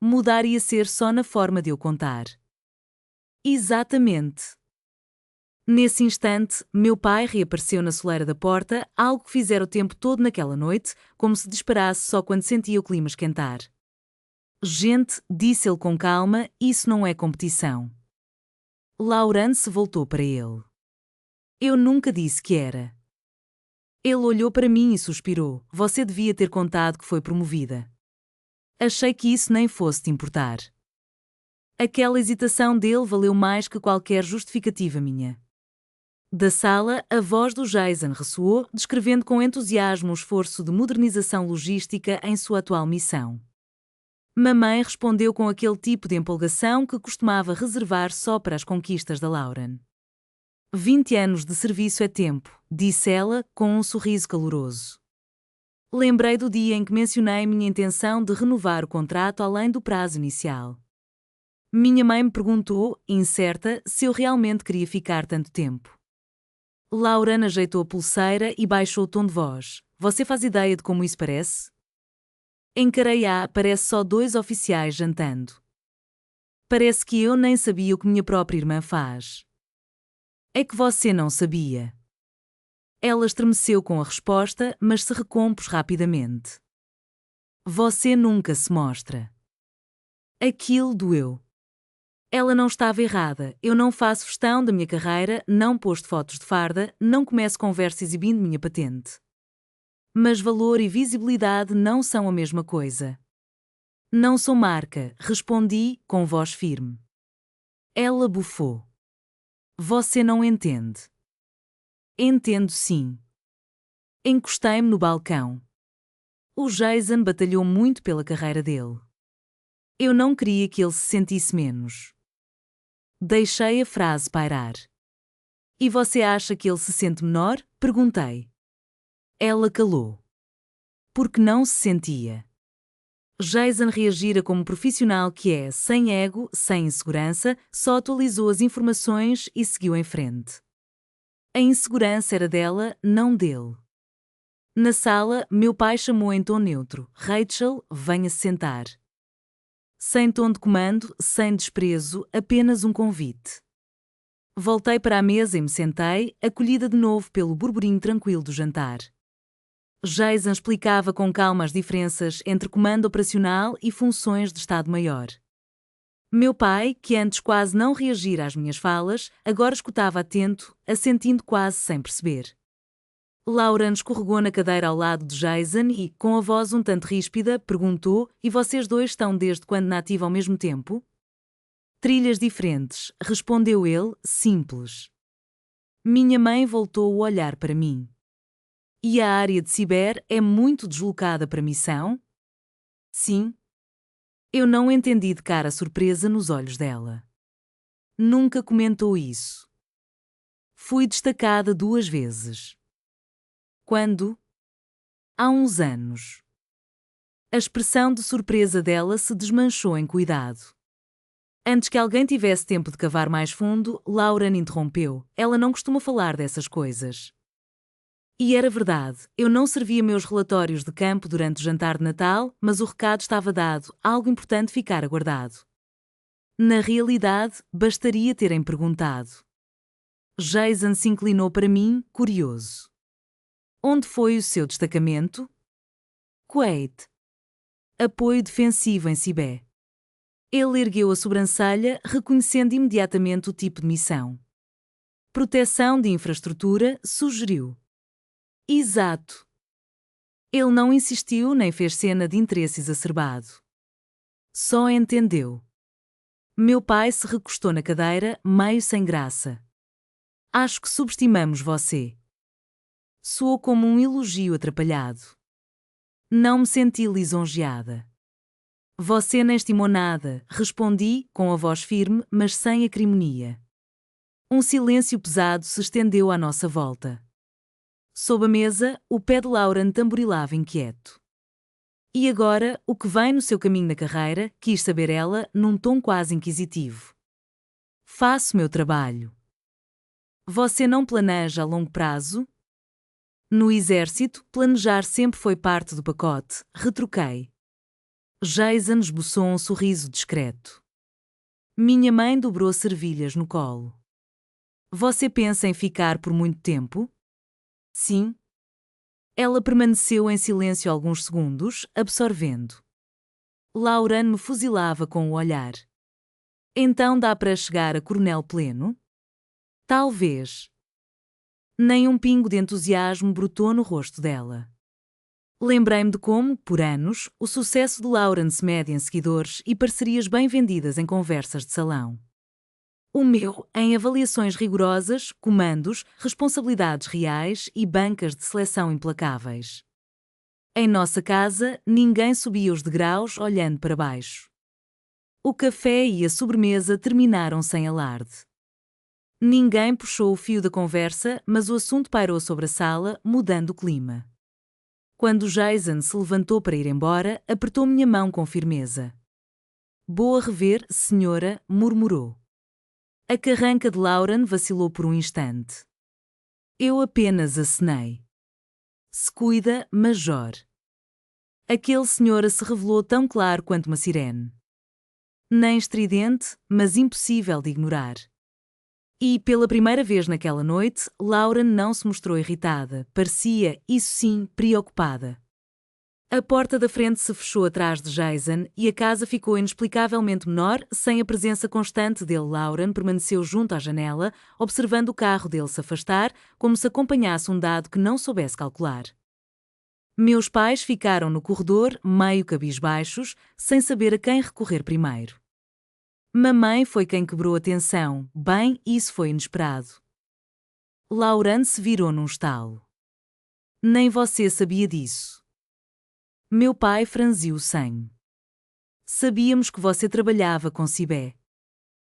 A: Mudar ia ser só na forma de eu contar. Exatamente. Nesse instante, meu pai reapareceu na soleira da porta, algo que fizera o tempo todo naquela noite, como se disparasse só quando sentia o clima esquentar. Gente, disse ele com calma, isso não é competição. Lauren se voltou para ele. Eu nunca disse que era. Ele olhou para mim e suspirou. Você devia ter contado que foi promovida. Achei que isso nem fosse te importar. Aquela hesitação dele valeu mais que qualquer justificativa minha. Da sala, a voz do Jason ressoou, descrevendo com entusiasmo o esforço de modernização logística em sua atual missão. Mamãe respondeu com aquele tipo de empolgação que costumava reservar só para as conquistas da Lauren. 20 anos de serviço é tempo, disse ela, com um sorriso caloroso. Lembrei do dia em que mencionei minha intenção de renovar o contrato além do prazo inicial. Minha mãe me perguntou, incerta, se eu realmente queria ficar tanto tempo. Lauren ajeitou a pulseira e baixou o tom de voz. Você faz ideia de como isso parece? Encarei-a, parece só 2 oficiais jantando. Parece que eu nem sabia o que minha própria irmã faz. É que você não sabia. Ela estremeceu com a resposta, mas se recompôs rapidamente. Você nunca se mostra. Aquilo doeu. Ela não estava errada. Eu não faço festão da minha carreira, não posto fotos de farda, não começo conversa exibindo minha patente. Mas valor e visibilidade não são a mesma coisa. Não sou marca, respondi, com voz firme. Ela bufou. Você não entende. Entendo sim. Encostei-me no balcão. O Jason batalhou muito pela carreira dele. Eu não queria que ele se sentisse menos. Deixei a frase pairar. E você acha que ele se sente menor? Perguntei. Ela calou. Porque não se sentia. Jason reagira como profissional que é, sem ego, sem insegurança, só atualizou as informações e seguiu em frente. A insegurança era dela, não dele. Na sala, meu pai chamou em tom neutro. Rachel, venha-se sentar. Sem tom de comando, sem desprezo, apenas um convite. Voltei para a mesa e me sentei, acolhida de novo pelo burburinho tranquilo do jantar. Jason explicava com calma as diferenças entre comando operacional e funções de Estado-Maior. Meu pai, que antes quase não reagira às minhas falas, agora escutava atento, assentindo quase sem perceber. Lauren escorregou na cadeira ao lado de Jason e, com a voz um tanto ríspida, perguntou: "E vocês dois estão desde quando na ativa ao mesmo tempo?" "Trilhas diferentes", respondeu ele, simples. Minha mãe voltou o olhar para mim. "E a área de ciber é muito deslocada para a missão?" "Sim." Eu não entendi de cara a surpresa nos olhos dela. Nunca comentou isso. Fui destacada 2 vezes. Quando? Há uns anos. A expressão de surpresa dela se desmanchou em cuidado. Antes que alguém tivesse tempo de cavar mais fundo, Lauren interrompeu. "Ela não costuma falar dessas coisas." E era verdade, eu não servia meus relatórios de campo durante o jantar de Natal, mas o recado estava dado, algo importante ficar guardado. Na realidade, bastaria terem perguntado. Jason se inclinou para mim, curioso. "Onde foi o seu destacamento?" "Kuwait. Apoio defensivo em Sibé." Ele ergueu a sobrancelha, reconhecendo imediatamente o tipo de missão. "Proteção de infraestrutura", sugeriu. "Exato." Ele não insistiu nem fez cena de interesse exacerbado. Só entendeu. Meu pai se recostou na cadeira, meio sem graça. "Acho que subestimamos você." Soou como um elogio atrapalhado. Não me senti lisonjeada. "Você não estimou nada", respondi, com a voz firme, mas sem acrimonia. Um silêncio pesado se estendeu à nossa volta. Sob a mesa, o pé de Lauren tamborilava inquieto. "E agora, o que vem no seu caminho na carreira?" quis saber ela, num tom quase inquisitivo. "Faço meu trabalho." "Você não planeja a longo prazo?" "No exército, planejar sempre foi parte do pacote", retruquei. Jason esboçou um sorriso discreto. Minha mãe dobrou servilhas no colo. "Você pensa em ficar por muito tempo?" "Sim." Ela permaneceu em silêncio alguns segundos, absorvendo. Lauren me fuzilava com o olhar. "Então dá para chegar a coronel pleno?" "Talvez." Nem um pingo de entusiasmo brotou no rosto dela. Lembrei-me de como, por anos, o sucesso de Lauren se mede em seguidores e parcerias bem vendidas em conversas de salão. O meu, em avaliações rigorosas, comandos, responsabilidades reais e bancas de seleção implacáveis. Em nossa casa, ninguém subia os degraus olhando para baixo. O café e a sobremesa terminaram sem alarde. Ninguém puxou o fio da conversa, mas o assunto pairou sobre a sala, mudando o clima. Quando Jason se levantou para ir embora, apertou minha mão com firmeza. "Boa rever, senhora", murmurou. A carranca de Lauren vacilou por um instante. Eu apenas acenei. "Se cuida, Major." Aquele senhor se revelou tão claro quanto uma sirene. Nem estridente, mas impossível de ignorar. E, pela primeira vez naquela noite, Lauren não se mostrou irritada, parecia, isso sim, preocupada. A porta da frente se fechou atrás de Jason e a casa ficou inexplicavelmente menor, sem a presença constante dele. Lauren permaneceu junto à janela, observando o carro dele se afastar, como se acompanhasse um dado que não soubesse calcular. Meus pais ficaram no corredor, meio cabisbaixos, sem saber a quem recorrer primeiro. Mamãe foi quem quebrou a tensão. Bem, isso foi inesperado. Lauren se virou num estalo. "Nem você sabia disso." Meu pai franziu o senho. "Sabíamos que você trabalhava com Sibé."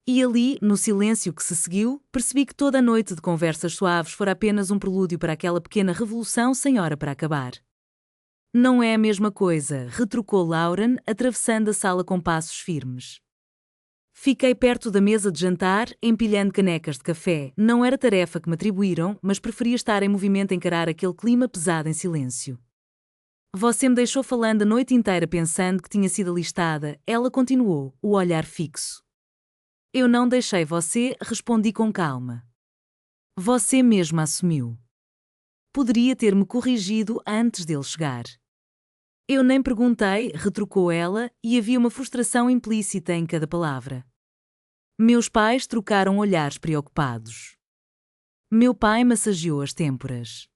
A: E ali, no silêncio que se seguiu, percebi que toda a noite de conversas suaves fora apenas um prelúdio para aquela pequena revolução sem hora para acabar. "Não é a mesma coisa", retrucou Lauren, atravessando a sala com passos firmes. Fiquei perto da mesa de jantar, empilhando canecas de café. Não era tarefa que me atribuíram, mas preferia estar em movimento a encarar aquele clima pesado em silêncio. "Você me deixou falando a noite inteira pensando que tinha sido alistada", ela continuou, o olhar fixo. Eu não deixei você, respondi com calma. Você mesma assumiu. Poderia ter-me corrigido antes dele chegar. Eu nem perguntei, retrucou ela, e havia uma frustração implícita em cada palavra. Meus pais trocaram olhares preocupados. Meu pai massageou as têmporas.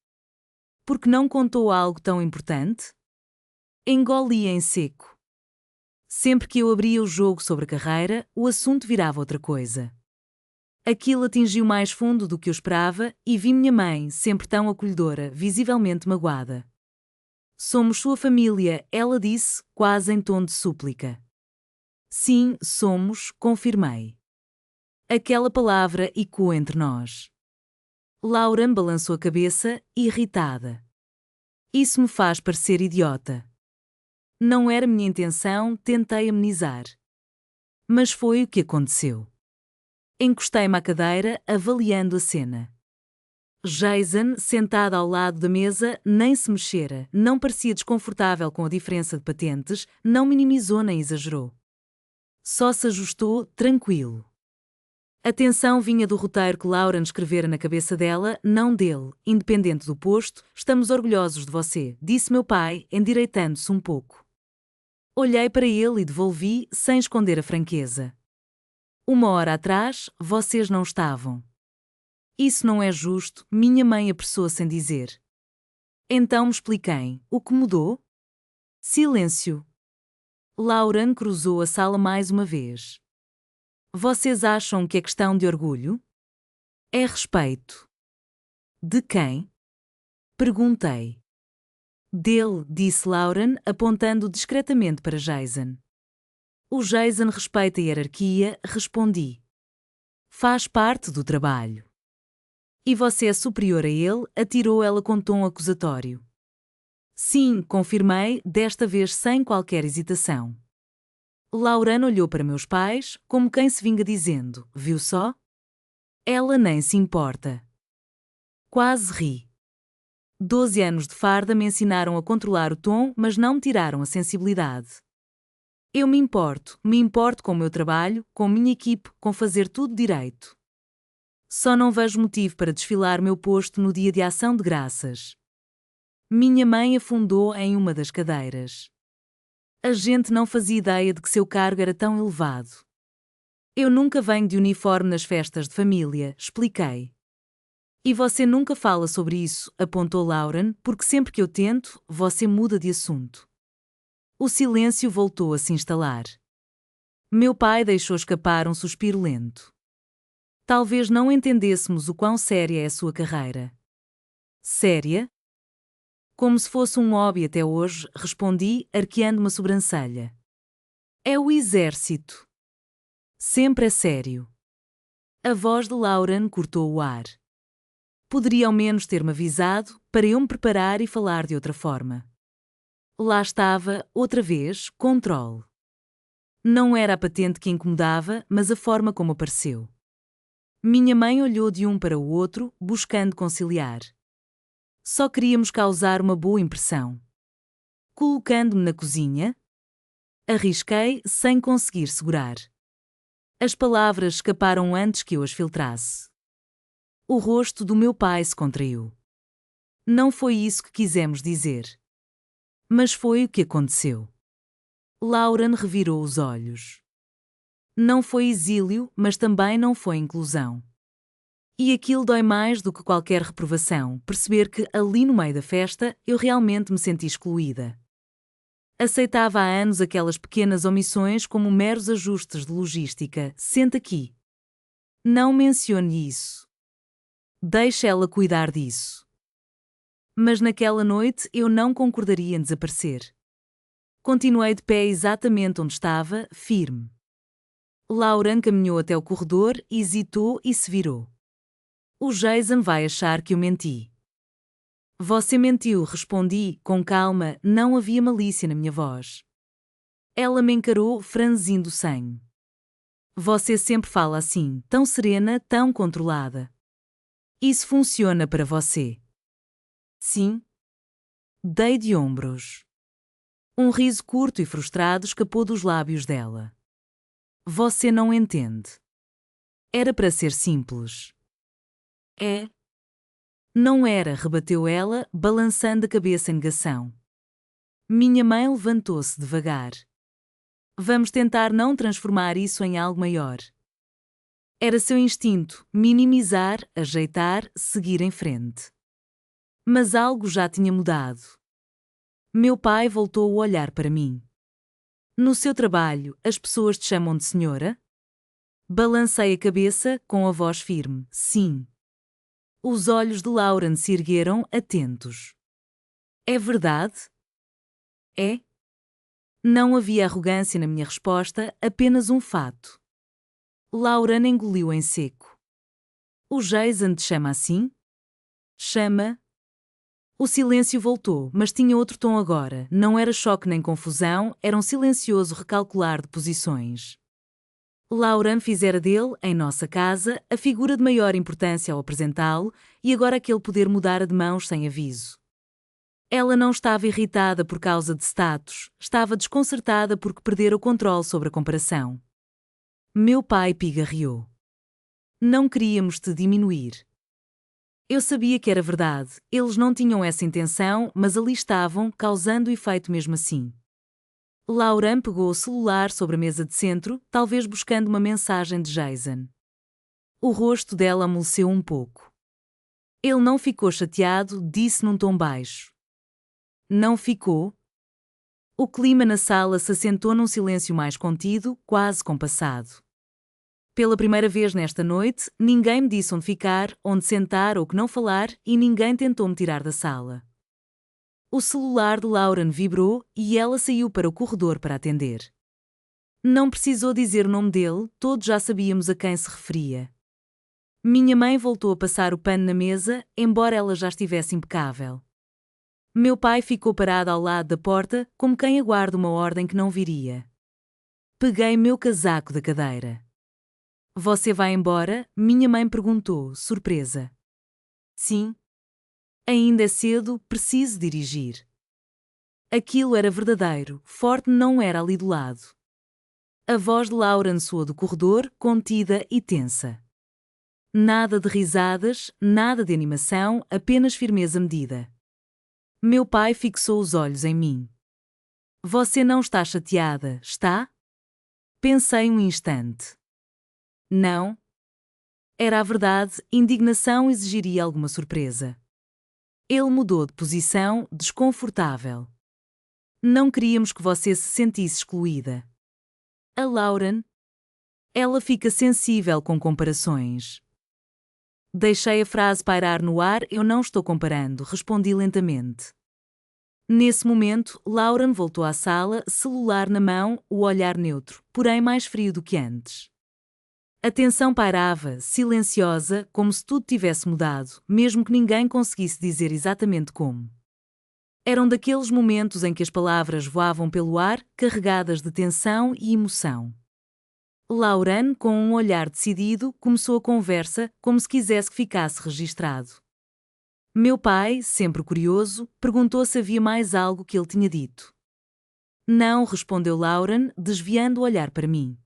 A: Por que não contou algo tão importante? Engoli em seco. Sempre que eu abria o jogo sobre a carreira, o assunto virava outra coisa. Aquilo atingiu mais fundo do que eu esperava e vi minha mãe, sempre tão acolhedora, visivelmente magoada. Somos sua família, ela disse, quase em tom de súplica. Sim, somos, confirmei. Aquela palavra ecoou entre nós. Lauren balançou a cabeça, irritada. Isso me faz parecer idiota. Não era minha intenção, tentei amenizar. Mas foi o que aconteceu. Encostei-me à cadeira, avaliando a cena. Jason, sentada ao lado da mesa, nem se mexera, não parecia desconfortável com a diferença de patentes, não minimizou nem exagerou. Só se ajustou, tranquilo. A tensão vinha do roteiro que Lauren escrevera na cabeça dela, não dele, independente do posto. Estamos orgulhosos de você, disse meu pai, endireitando-se um pouco. Olhei para ele e devolvi, sem esconder a franqueza. 1 hora atrás, vocês não estavam. Isso não é justo, minha mãe apressou-se em dizer. Então me expliquem, o que mudou? Silêncio. Lauren cruzou a sala mais uma vez. Vocês acham que é questão de orgulho? É respeito. De quem? Perguntei. Dele, disse Lauren, apontando discretamente para Jason. O Jason respeita a hierarquia, respondi. Faz parte do trabalho. E você é superior a ele, atirou ela com tom acusatório. Sim, confirmei, desta vez sem qualquer hesitação. Lauren olhou para meus pais, como quem se vinga dizendo, viu só? Ela nem se importa. Quase ri. 12 anos de farda me ensinaram a controlar o tom, mas não me tiraram a sensibilidade. Eu me importo com o meu trabalho, com minha equipe, com fazer tudo direito. Só não vejo motivo para desfilar meu posto no dia de ação de graças. Minha mãe afundou em uma das cadeiras. A gente não fazia ideia de que seu cargo era tão elevado. Eu nunca venho de uniforme nas festas de família, expliquei. E você nunca fala sobre isso, apontou Lauren, porque sempre que eu tento, você muda de assunto. O silêncio voltou a se instalar. Meu pai deixou escapar um suspiro lento. Talvez não entendêssemos o quão séria é a sua carreira. Séria? Como se fosse um hobby até hoje, respondi, arqueando uma sobrancelha. É o exército. Sempre é sério. A voz de Lauren cortou o ar. Poderia ao menos ter-me avisado, para eu me preparar e falar de outra forma. Lá estava, outra vez, controle. Não era a patente que incomodava, mas a forma como apareceu. Minha mãe olhou de um para o outro, buscando conciliar. Só queríamos causar uma boa impressão. Colocando-me na cozinha, arrisquei, sem conseguir segurar. As palavras escaparam antes que eu as filtrasse. O rosto do meu pai se contraiu. Não foi isso que quisemos dizer. Mas foi o que aconteceu. Lauren revirou os olhos. Não foi exílio, mas também não foi inclusão. E aquilo dói mais do que qualquer reprovação, perceber que, ali no meio da festa, eu realmente me senti excluída. Aceitava há anos aquelas pequenas omissões como meros ajustes de logística. Senta aqui. Não mencione isso. Deixe ela cuidar disso. Mas naquela noite eu não concordaria em desaparecer. Continuei de pé exatamente onde estava, firme. Lauren caminhou até o corredor, hesitou e se virou. O Jason vai achar que eu menti. Você mentiu, respondi, com calma, não havia malícia na minha voz. Ela me encarou, franzindo o senho. Você sempre fala assim, tão serena, tão controlada. Isso funciona para você? Sim. Dei de ombros. Um riso curto e frustrado escapou dos lábios dela. Você não entende. Era para ser simples. É. Não era, rebateu ela, balançando a cabeça em negação. Minha mãe levantou-se devagar. Vamos tentar não transformar isso em algo maior. Era seu instinto, minimizar, ajeitar, seguir em frente. Mas algo já tinha mudado. Meu pai voltou a olhar para mim. No seu trabalho, as pessoas te chamam de senhora? Balancei a cabeça, com a voz firme. Sim. Os olhos de Lauren se ergueram, atentos. É verdade? É? Não havia arrogância na minha resposta, apenas um fato. Lauren engoliu em seco. O Jason te chama assim? Chama. O silêncio voltou, mas tinha outro tom agora. Não era choque nem confusão, era um silencioso recalcular de posições. Lauren fizera dele, em nossa casa, a figura de maior importância ao apresentá-lo, e agora aquele poder mudara de mãos sem aviso. Ela não estava irritada por causa de status, estava desconcertada porque perdera o controle sobre a comparação. Meu pai pigarreou. Não queríamos te diminuir. Eu sabia que era verdade, eles não tinham essa intenção, mas ali estavam, causando efeito mesmo assim. Lauren pegou o celular sobre a mesa de centro, talvez buscando uma mensagem de Jason. O rosto dela amoleceu um pouco. Ele não ficou chateado, disse num tom baixo. Não ficou? O clima na sala se assentou num silêncio mais contido, quase compassado. Pela primeira vez nesta noite, ninguém me disse onde ficar, onde sentar ou que não falar, e ninguém tentou me tirar da sala. O celular de Lauren vibrou e ela saiu para o corredor para atender. Não precisou dizer o nome dele, todos já sabíamos a quem se referia. Minha mãe voltou a passar o pano na mesa, embora ela já estivesse impecável. Meu pai ficou parado ao lado da porta, como quem aguarda uma ordem que não viria. Peguei meu casaco da cadeira. Você vai embora? Minha mãe perguntou, surpresa. Sim. Ainda é cedo, preciso dirigir. Aquilo era verdadeiro, forte não era ali do lado. A voz de Lauren soou do corredor, contida e tensa. Nada de risadas, nada de animação, apenas firmeza medida. Meu pai fixou os olhos em mim. Você não está chateada, está? Pensei um instante. Não. Era a verdade, indignação exigiria alguma surpresa. Ele mudou de posição, desconfortável. Não queríamos que você se sentisse excluída. A Lauren? Ela fica sensível com comparações. Deixei a frase pairar no ar, eu não estou comparando, respondi lentamente. Nesse momento, Lauren voltou à sala, celular na mão, o olhar neutro, porém mais frio do que antes. A tensão pairava, silenciosa, como se tudo tivesse mudado, mesmo que ninguém conseguisse dizer exatamente como. Eram daqueles momentos em que as palavras voavam pelo ar, carregadas de tensão e emoção. Lauren, com um olhar decidido, começou a conversa, como se quisesse que ficasse registrado. Meu pai, sempre curioso, perguntou se havia mais algo que ele tinha dito. Não, respondeu Lauren, desviando o olhar para mim.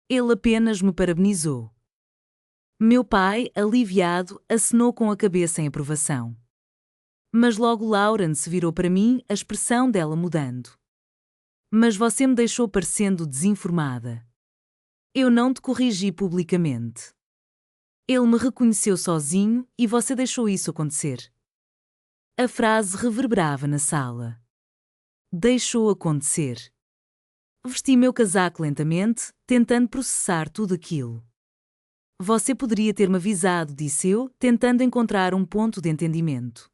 A: Ele apenas me parabenizou. Meu pai, aliviado, acenou com a cabeça em aprovação. Mas logo Lauren se virou para mim, a expressão dela mudando. Mas você me deixou parecendo desinformada. Eu não te corrigi publicamente. Ele me reconheceu sozinho e você deixou isso acontecer. A frase reverberava na sala. Deixou acontecer. Vesti meu casaco lentamente, tentando processar tudo aquilo. Você poderia ter-me avisado, disse eu, tentando encontrar um ponto de entendimento.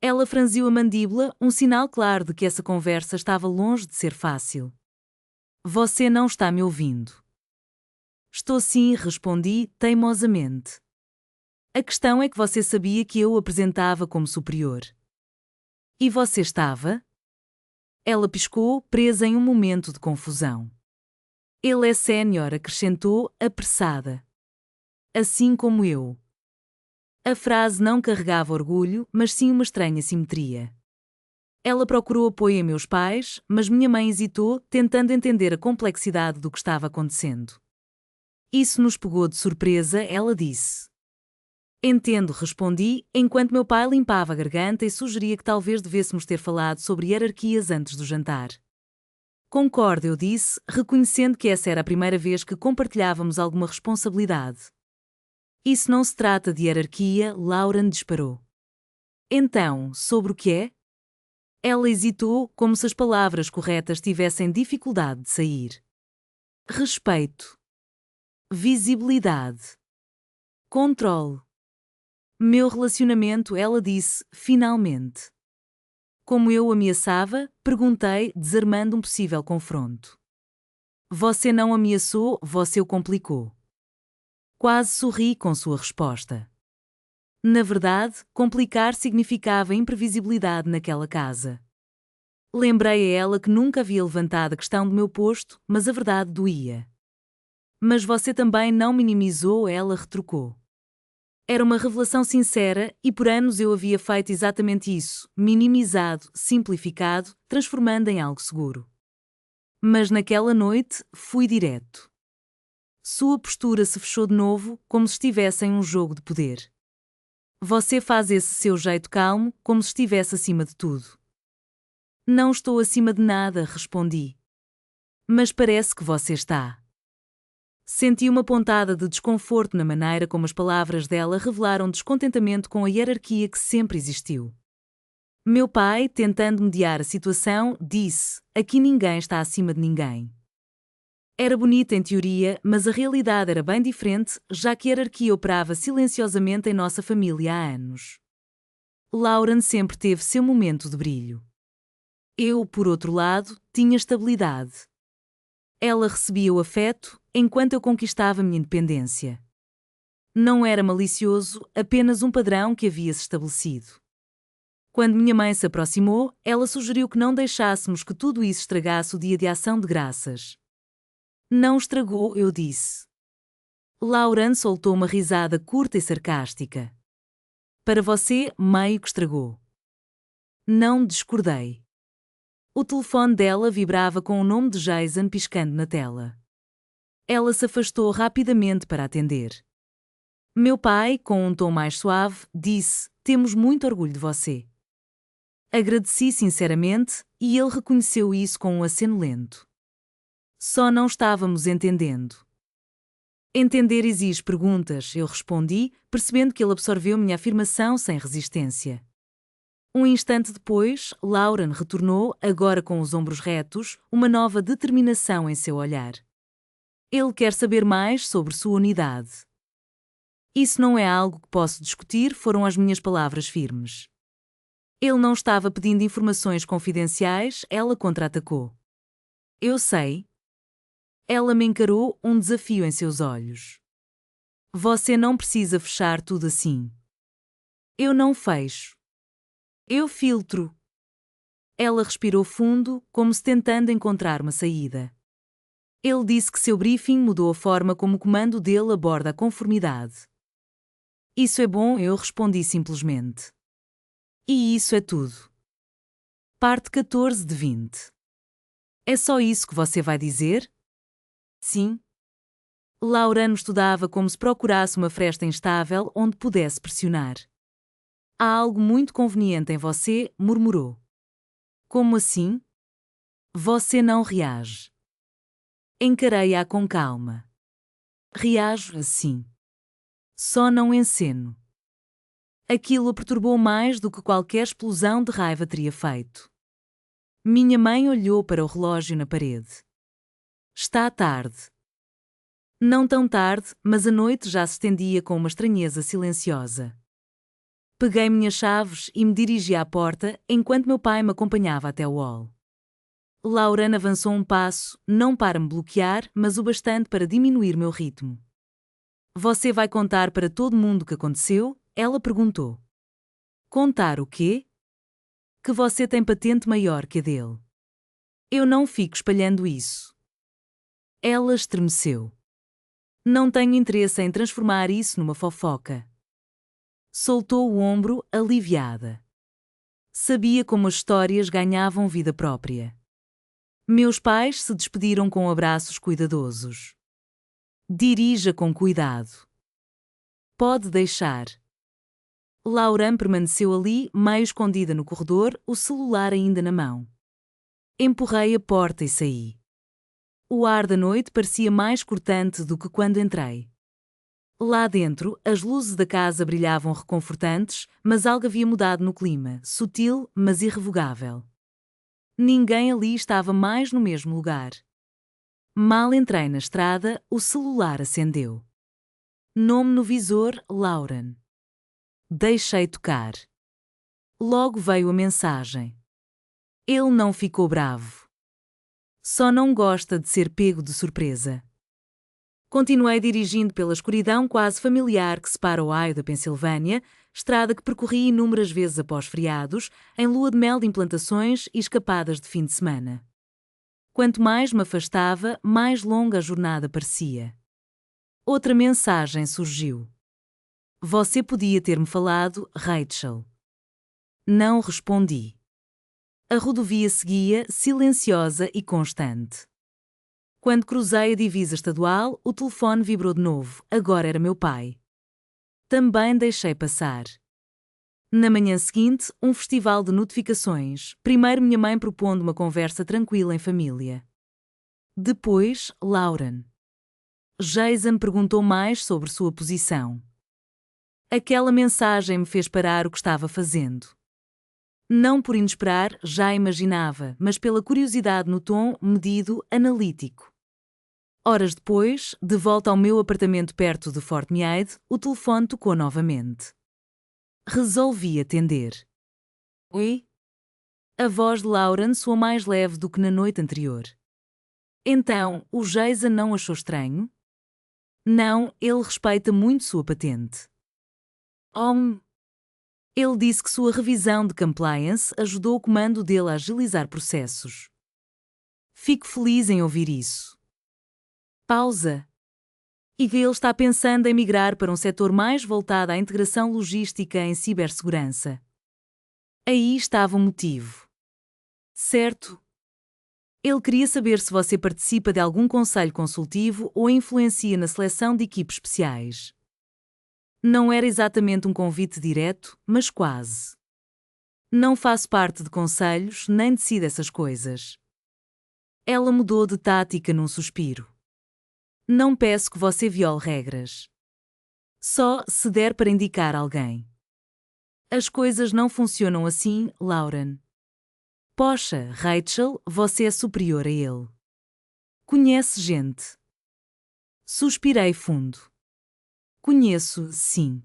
A: Ela franziu a mandíbula, um sinal claro de que essa conversa estava longe de ser fácil. Você não está me ouvindo. Estou sim, respondi, teimosamente. A questão é que você sabia que eu o apresentava como superior. E você estava? Ela piscou, presa em um momento de confusão. Ele é sénior, acrescentou, apressada. Assim como eu. A frase não carregava orgulho, mas sim uma estranha simetria. Ela procurou apoio em meus pais, mas minha mãe hesitou, tentando entender a complexidade do que estava acontecendo. Isso nos pegou de surpresa, ela disse. Entendo, respondi, enquanto meu pai limpava a garganta e sugeria que talvez devêssemos ter falado sobre hierarquias antes do jantar. Concordo, eu disse, reconhecendo que essa era a primeira vez que compartilhávamos alguma responsabilidade. Isso não se trata de hierarquia, Lauren disparou. Então, sobre o que é? Ela hesitou, como se as palavras corretas tivessem dificuldade de sair. Respeito. Visibilidade. Controle. Meu relacionamento, ela disse, finalmente. Como eu o ameaçava, perguntei, desarmando um possível confronto. Você não ameaçou, você o complicou. Quase sorri com sua resposta. Na verdade, complicar significava imprevisibilidade naquela casa. Lembrei a ela que nunca havia levantado a questão do meu posto, mas a verdade doía. Mas você também não minimizou, ela retrucou. Era uma revelação sincera e por anos eu havia feito exatamente isso, minimizado, simplificado, transformando em algo seguro. Mas naquela noite, fui direto. Sua postura se fechou de novo, como se estivesse em um jogo de poder. Você faz esse seu jeito calmo, como se estivesse acima de tudo. Não estou acima de nada, respondi. Mas parece que você está. Senti uma pontada de desconforto na maneira como as palavras dela revelaram descontentamento com a hierarquia que sempre existiu. Meu pai, tentando mediar a situação, disse: aqui ninguém está acima de ninguém. Era bonita em teoria, mas a realidade era bem diferente, já que a hierarquia operava silenciosamente em nossa família há anos. Lauren sempre teve seu momento de brilho. Eu, por outro lado, tinha estabilidade. Ela recebia o afeto, enquanto eu conquistava minha independência. Não era malicioso, apenas um padrão que havia se estabelecido. Quando minha mãe se aproximou, ela sugeriu que não deixássemos que tudo isso estragasse o dia de ação de graças. Não estragou, eu disse. Lauren soltou uma risada curta e sarcástica. Para você, meio que estragou. Não discordei. O telefone dela vibrava com o nome de Jason piscando na tela. Ela se afastou rapidamente para atender. Meu pai, com um tom mais suave, disse: temos muito orgulho de você. Agradeci sinceramente, e ele reconheceu isso com um aceno lento. Só não estávamos entendendo. Entender exige perguntas, eu respondi, percebendo que ele absorveu minha afirmação sem resistência. Um instante depois, Lauren retornou, agora com os ombros retos, uma nova determinação em seu olhar. Ele quer saber mais sobre sua unidade. Isso não é algo que posso discutir, foram as minhas palavras firmes. Ele não estava pedindo informações confidenciais, ela contra-atacou. Eu sei. Ela me encarou, um desafio em seus olhos. Você não precisa fechar tudo assim. Eu não fecho. Eu filtro. Ela respirou fundo, como se tentando encontrar uma saída. Ele disse que seu briefing mudou a forma como o comando dele aborda a conformidade. Isso é bom, eu respondi simplesmente. E isso é tudo. Parte 14 de 20. É só isso que você vai dizer? Sim. Lauren estudava como se procurasse uma fresta instável onde pudesse pressionar. Há algo muito conveniente em você, murmurou. Como assim? Você não reage. Encarei-a com calma. Reajo assim. Só não enceno. Aquilo a perturbou mais do que qualquer explosão de raiva teria feito. Minha mãe olhou para o relógio na parede. Está tarde. Não tão tarde, mas a noite já se estendia com uma estranheza silenciosa. Peguei minhas chaves e me dirigi à porta, enquanto meu pai me acompanhava até o hall. Lauren avançou um passo, não para me bloquear, mas o bastante para diminuir meu ritmo. Você vai contar para todo mundo o que aconteceu? Ela perguntou. Contar o quê? Que você tem patente maior que a dele. Eu não fico espalhando isso. Ela estremeceu. Não tenho interesse em transformar isso numa fofoca. Soltou o ombro, aliviada. Sabia como as histórias ganhavam vida própria. Meus pais se despediram com abraços cuidadosos. Dirija com cuidado. Pode deixar. Lauren permaneceu ali, meio escondida no corredor, o celular ainda na mão. Empurrei a porta e saí. O ar da noite parecia mais cortante do que quando entrei. Lá dentro, as luzes da casa brilhavam reconfortantes, mas algo havia mudado no clima, sutil, mas irrevogável. Ninguém ali estava mais no mesmo lugar. Mal entrei na estrada, o celular acendeu. Nome no visor, Lauren. Deixei tocar. Logo veio a mensagem. Ele não ficou bravo. Só não gosta de ser pego de surpresa. Continuei dirigindo pela escuridão quase familiar que separa Ohio da Pensilvânia, estrada que percorri inúmeras vezes após feriados, em lua de mel de implantações e escapadas de fim de semana. Quanto mais me afastava, mais longa a jornada parecia. Outra mensagem surgiu. Você podia ter-me falado, Rachel. Não respondi. A rodovia seguia, silenciosa e constante. Quando cruzei a divisa estadual, o telefone vibrou de novo. Agora era meu pai. Também deixei passar. Na manhã seguinte, um festival de notificações. Primeiro minha mãe propondo uma conversa tranquila em família. Depois, Lauren. Jason perguntou mais sobre sua posição. Aquela mensagem me fez parar o que estava fazendo. Não por inesperar, já imaginava, mas pela curiosidade no tom medido, analítico. Horas depois, de volta ao meu apartamento perto de Fort Meade, o telefone tocou novamente. Resolvi atender. Oi? A voz de Lauren soou mais leve do que na noite anterior. Então, o Jason não achou estranho? Não, ele respeita muito sua patente. Ele disse que sua revisão de compliance ajudou o comando dele a agilizar processos. Fico feliz em ouvir isso. Pausa. E que ele está pensando em migrar para um setor mais voltado à integração logística em cibersegurança. Aí estava o motivo. Certo? Ele queria saber se você participa de algum conselho consultivo ou influencia na seleção de equipes especiais. Não era exatamente um convite direto, mas quase. Não faço parte de conselhos, nem decido essas coisas. Ela mudou de tática num suspiro. Não peço que você viole regras. Só se der para indicar alguém. As coisas não funcionam assim, Lauren. Poxa, Rachel, você é superior a ele. Conhece gente. Suspirei fundo. Conheço, sim.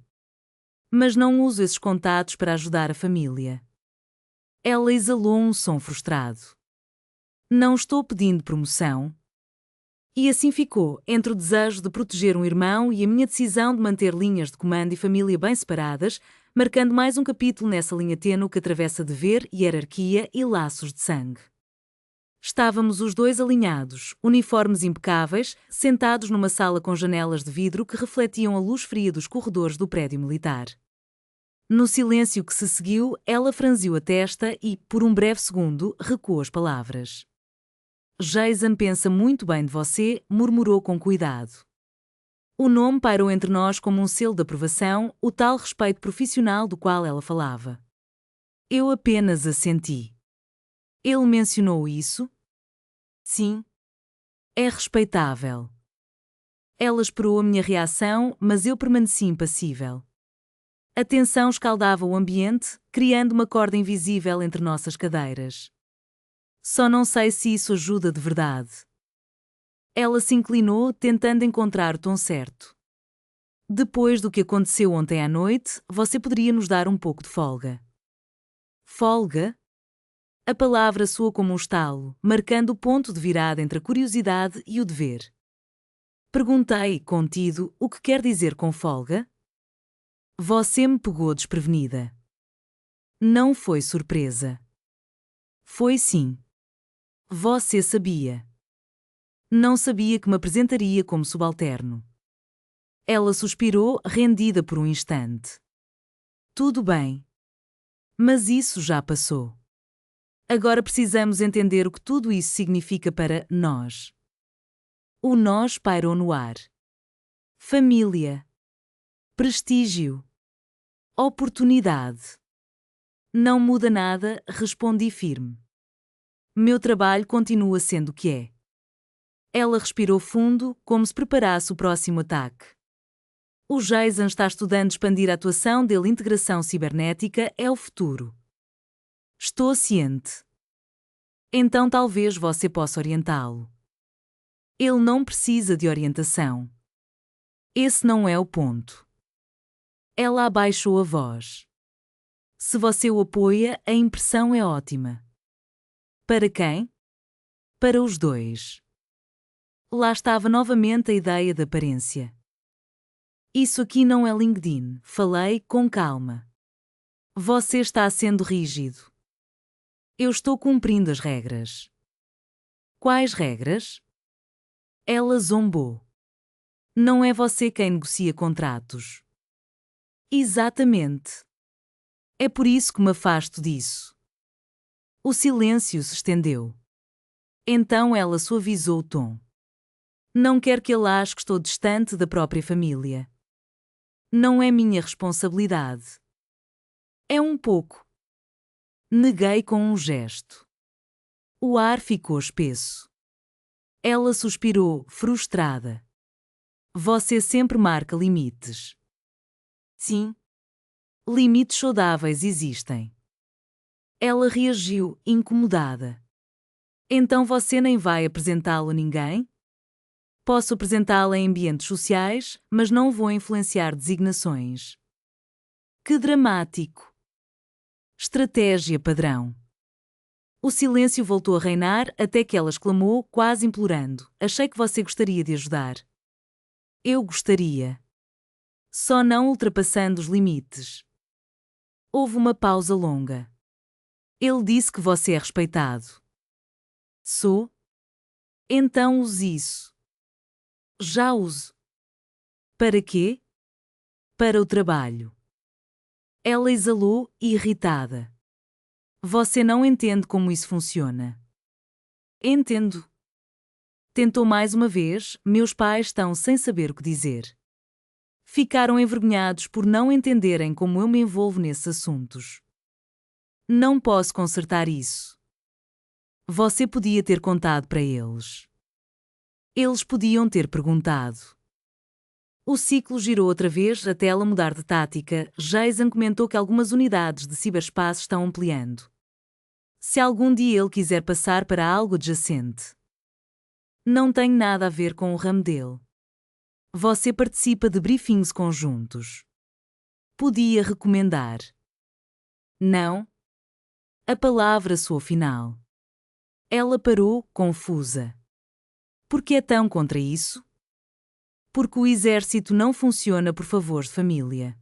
A: Mas não uso esses contatos para ajudar a família. Ela exalou um som frustrado. Não estou pedindo promoção. E assim ficou, entre o desejo de proteger um irmão e a minha decisão de manter linhas de comando e família bem separadas, marcando mais um capítulo nessa linha tênue que atravessa dever, hierarquia e laços de sangue. Estávamos os dois alinhados, uniformes impecáveis, sentados numa sala com janelas de vidro que refletiam a luz fria dos corredores do prédio militar. No silêncio que se seguiu, ela franziu a testa e, por um breve segundo, recuou as palavras. Jason pensa muito bem de você, murmurou com cuidado. O nome pairou entre nós como um selo de aprovação, o tal respeito profissional do qual ela falava. Eu apenas assenti. Ele mencionou isso? Sim. É respeitável. Ela esperou a minha reação, mas eu permaneci impassível. A tensão escaldava o ambiente, criando uma corda invisível entre nossas cadeiras. Só não sei se isso ajuda de verdade. Ela se inclinou, tentando encontrar o tom certo. Depois do que aconteceu ontem à noite, você poderia nos dar um pouco de folga. Folga? A palavra soou como um estalo, marcando o ponto de virada entre a curiosidade e o dever. Perguntei, contido, o que quer dizer com folga? Você me pegou desprevenida. Não foi surpresa. Foi sim. Você sabia. Não sabia que me apresentaria como subalterno. Ela suspirou, rendida por um instante. Tudo bem. Mas isso já passou. Agora precisamos entender o que tudo isso significa para nós. O nós pairou no ar. família, prestígio, oportunidade. Não muda nada, respondi firme. Meu trabalho continua sendo o que é. Ela respirou fundo, como se preparasse o próximo ataque. O Jason está estudando expandir a atuação dele. Integração cibernética é o futuro. Estou ciente. Então talvez você possa orientá-lo. Ele não precisa de orientação. Esse não é o ponto. Ela abaixou a voz. Se você o apoia, a impressão é ótima. Para quem? Para os dois. Lá estava novamente a ideia da aparência. Isso aqui não é LinkedIn, falei com calma. Você está sendo rígido. Eu estou cumprindo as regras. Quais regras? Ela zombou. Não é você quem negocia contratos. Exatamente. É por isso que me afasto disso. O silêncio se estendeu. Então ela suavizou o tom. Não quero que ele ache que estou distante da própria família. Não é minha responsabilidade. É um pouco. Neguei com um gesto. O ar ficou espesso. Ela suspirou, frustrada. Você sempre marca limites. Sim. Limites saudáveis existem. Ela reagiu, incomodada. Então você nem vai apresentá-lo a ninguém? Posso apresentá-la em ambientes sociais, mas não vou influenciar designações. Que dramático! Estratégia padrão. O silêncio voltou a reinar até que ela exclamou, quase implorando: achei que você gostaria de ajudar. Eu gostaria. Só não ultrapassando os limites. Houve uma pausa longa. Ele disse que você é respeitado. Sou? Então use isso. Já uso. Para quê? Para o trabalho. Ela exalou, irritada. Você não entende como isso funciona. Entendo. Tentou mais uma vez, meus pais estão sem saber o que dizer. Ficaram envergonhados por não entenderem como eu me envolvo nesses assuntos. Não posso consertar isso. Você podia ter contado para eles. Eles podiam ter perguntado. O ciclo girou outra vez até ela mudar de tática. Jason comentou que algumas unidades de ciberespaço estão ampliando. Se algum dia ele quiser passar para algo adjacente. Não tem nada a ver com o ramo dele. Você participa de briefings conjuntos. Podia recomendar. Não. A palavra soou final. Ela parou, confusa. Por que é tão contra isso? Porque o exército não funciona por favores de família.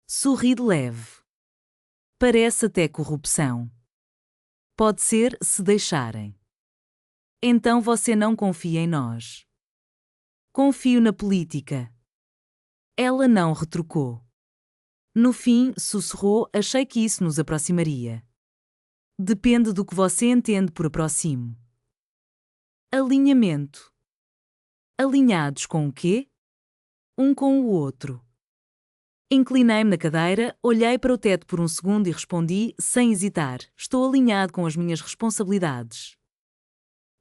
A: Sorri de leve. Parece até corrupção. Pode ser, se deixarem. Então você não confia em nós. Confio na política. Ela não retrucou. No fim, sussurrou, achei que isso nos aproximaria. Depende do que você entende por aproximo. Alinhamento. Alinhados com o quê? Um com o outro. Inclinei-me na cadeira, olhei para o teto por um segundo e respondi, sem hesitar, estou alinhado com as minhas responsabilidades.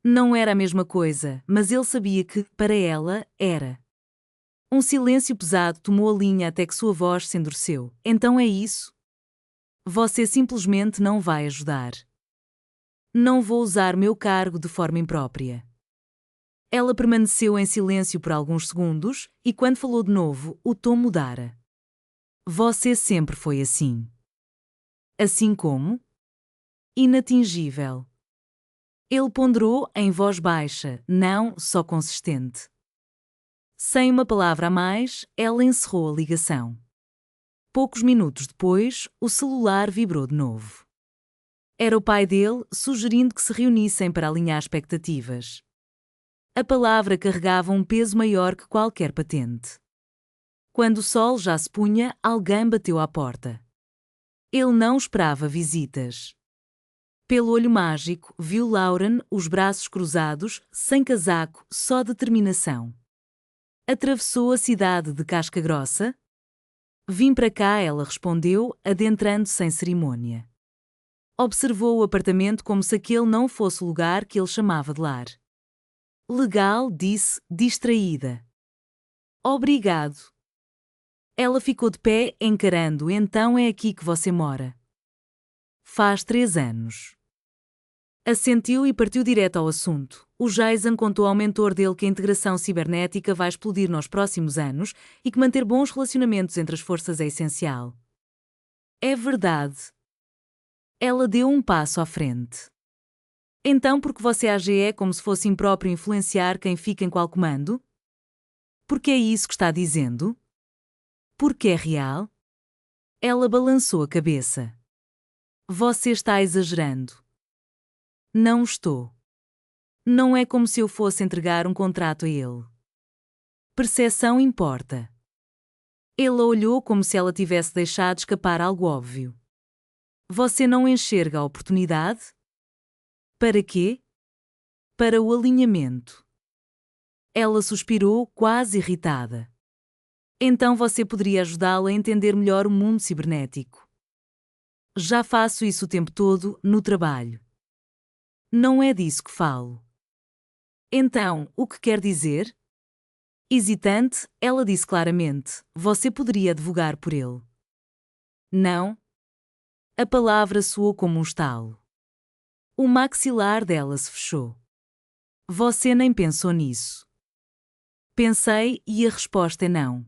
A: Não era a mesma coisa, mas ele sabia que, para ela, era. Um silêncio pesado tomou a linha até que sua voz se endureceu. Então é isso? Você simplesmente não vai ajudar. Não vou usar meu cargo de forma imprópria. Ela permaneceu em silêncio por alguns segundos, e quando falou de novo, o tom mudara. Você sempre foi assim. Assim como? Inatingível. Ele ponderou em voz baixa, não só consistente. Sem uma palavra a mais, ela encerrou a ligação. Poucos minutos depois, o celular vibrou de novo. Era o pai dele, sugerindo que se reunissem para alinhar expectativas. A palavra carregava um peso maior que qualquer patente. Quando o sol já se punha, alguém bateu à porta. Ele não esperava visitas. Pelo olho mágico, viu Lauren, os braços cruzados, sem casaco, só determinação. Atravessou a cidade de Cascagrossa? Vim para cá, ela respondeu, adentrando sem cerimônia. Observou o apartamento como se aquele não fosse o lugar que ele chamava de lar. Legal, disse, distraída. Obrigado. Ela ficou de pé, encarando. Então é aqui que você mora. Faz 3 anos. Assentiu e partiu direto ao assunto. O Jason contou ao mentor dele que a integração cibernética vai explodir nos próximos anos e que manter bons relacionamentos entre as forças é essencial. É verdade. Ela deu um passo à frente. Então por que você age como se fosse impróprio influenciar quem fica em qual comando? Porque é isso que está dizendo? Porque é real? Ela balançou a cabeça. Você está exagerando. Não estou. Não é como se eu fosse entregar um contrato a ele. Percepção importa. Ele a olhou como se ela tivesse deixado escapar algo óbvio. Você não enxerga a oportunidade? Para quê? Para o alinhamento. Ela suspirou, quase irritada. Então você poderia ajudá-la a entender melhor o mundo cibernético. Já faço isso o tempo todo, no trabalho. Não é disso que falo. Então, o que quer dizer? Hesitante, ela disse claramente: você poderia advogar por ele. Não. A palavra soou como um estalo. O maxilar dela se fechou. Você nem pensou nisso. Pensei e a resposta é não.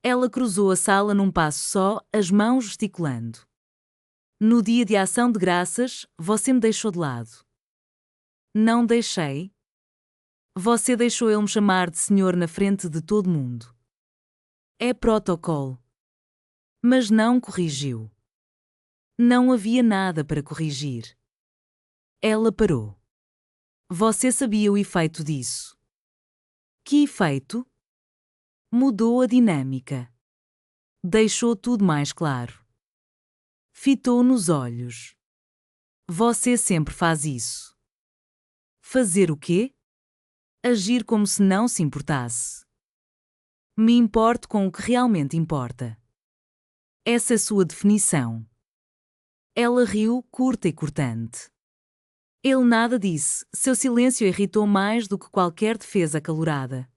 A: Ela cruzou a sala num passo só, as mãos gesticulando. No dia de ação de graças, você me deixou de lado. Não deixei. Você deixou ele me chamar de senhor na frente de todo mundo. É protocolo. Mas não corrigiu. Não havia nada para corrigir. Ela parou. Você sabia o efeito disso? Que efeito? Mudou a dinâmica. Deixou tudo mais claro. Fitou nos olhos. Você sempre faz isso. Fazer o quê? Agir como se não se importasse. Me importo com o que realmente importa. Essa é a sua definição. Ela riu, curta e cortante. Ele nada disse, seu silêncio irritou mais do que qualquer defesa acalorada.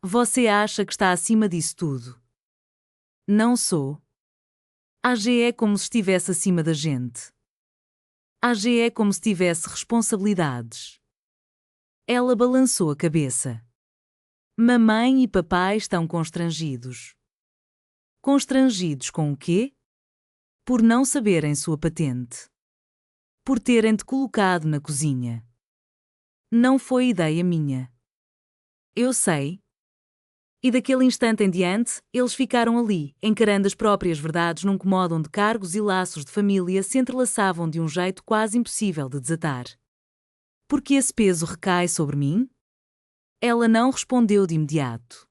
A: Você acha que está acima disso tudo? Não sou. AG é como se estivesse acima da gente. AG é como se tivesse responsabilidades. Ela balançou a cabeça. Mamãe e papai estão constrangidos. Constrangidos com o quê? Por não saberem sua patente. Por terem-te colocado na cozinha. Não foi ideia minha. Eu sei. E daquele instante em diante, eles ficaram ali, encarando as próprias verdades num comodo onde cargos e laços de família se entrelaçavam de um jeito quase impossível de desatar. Por que esse peso recai sobre mim? Ela não respondeu de imediato.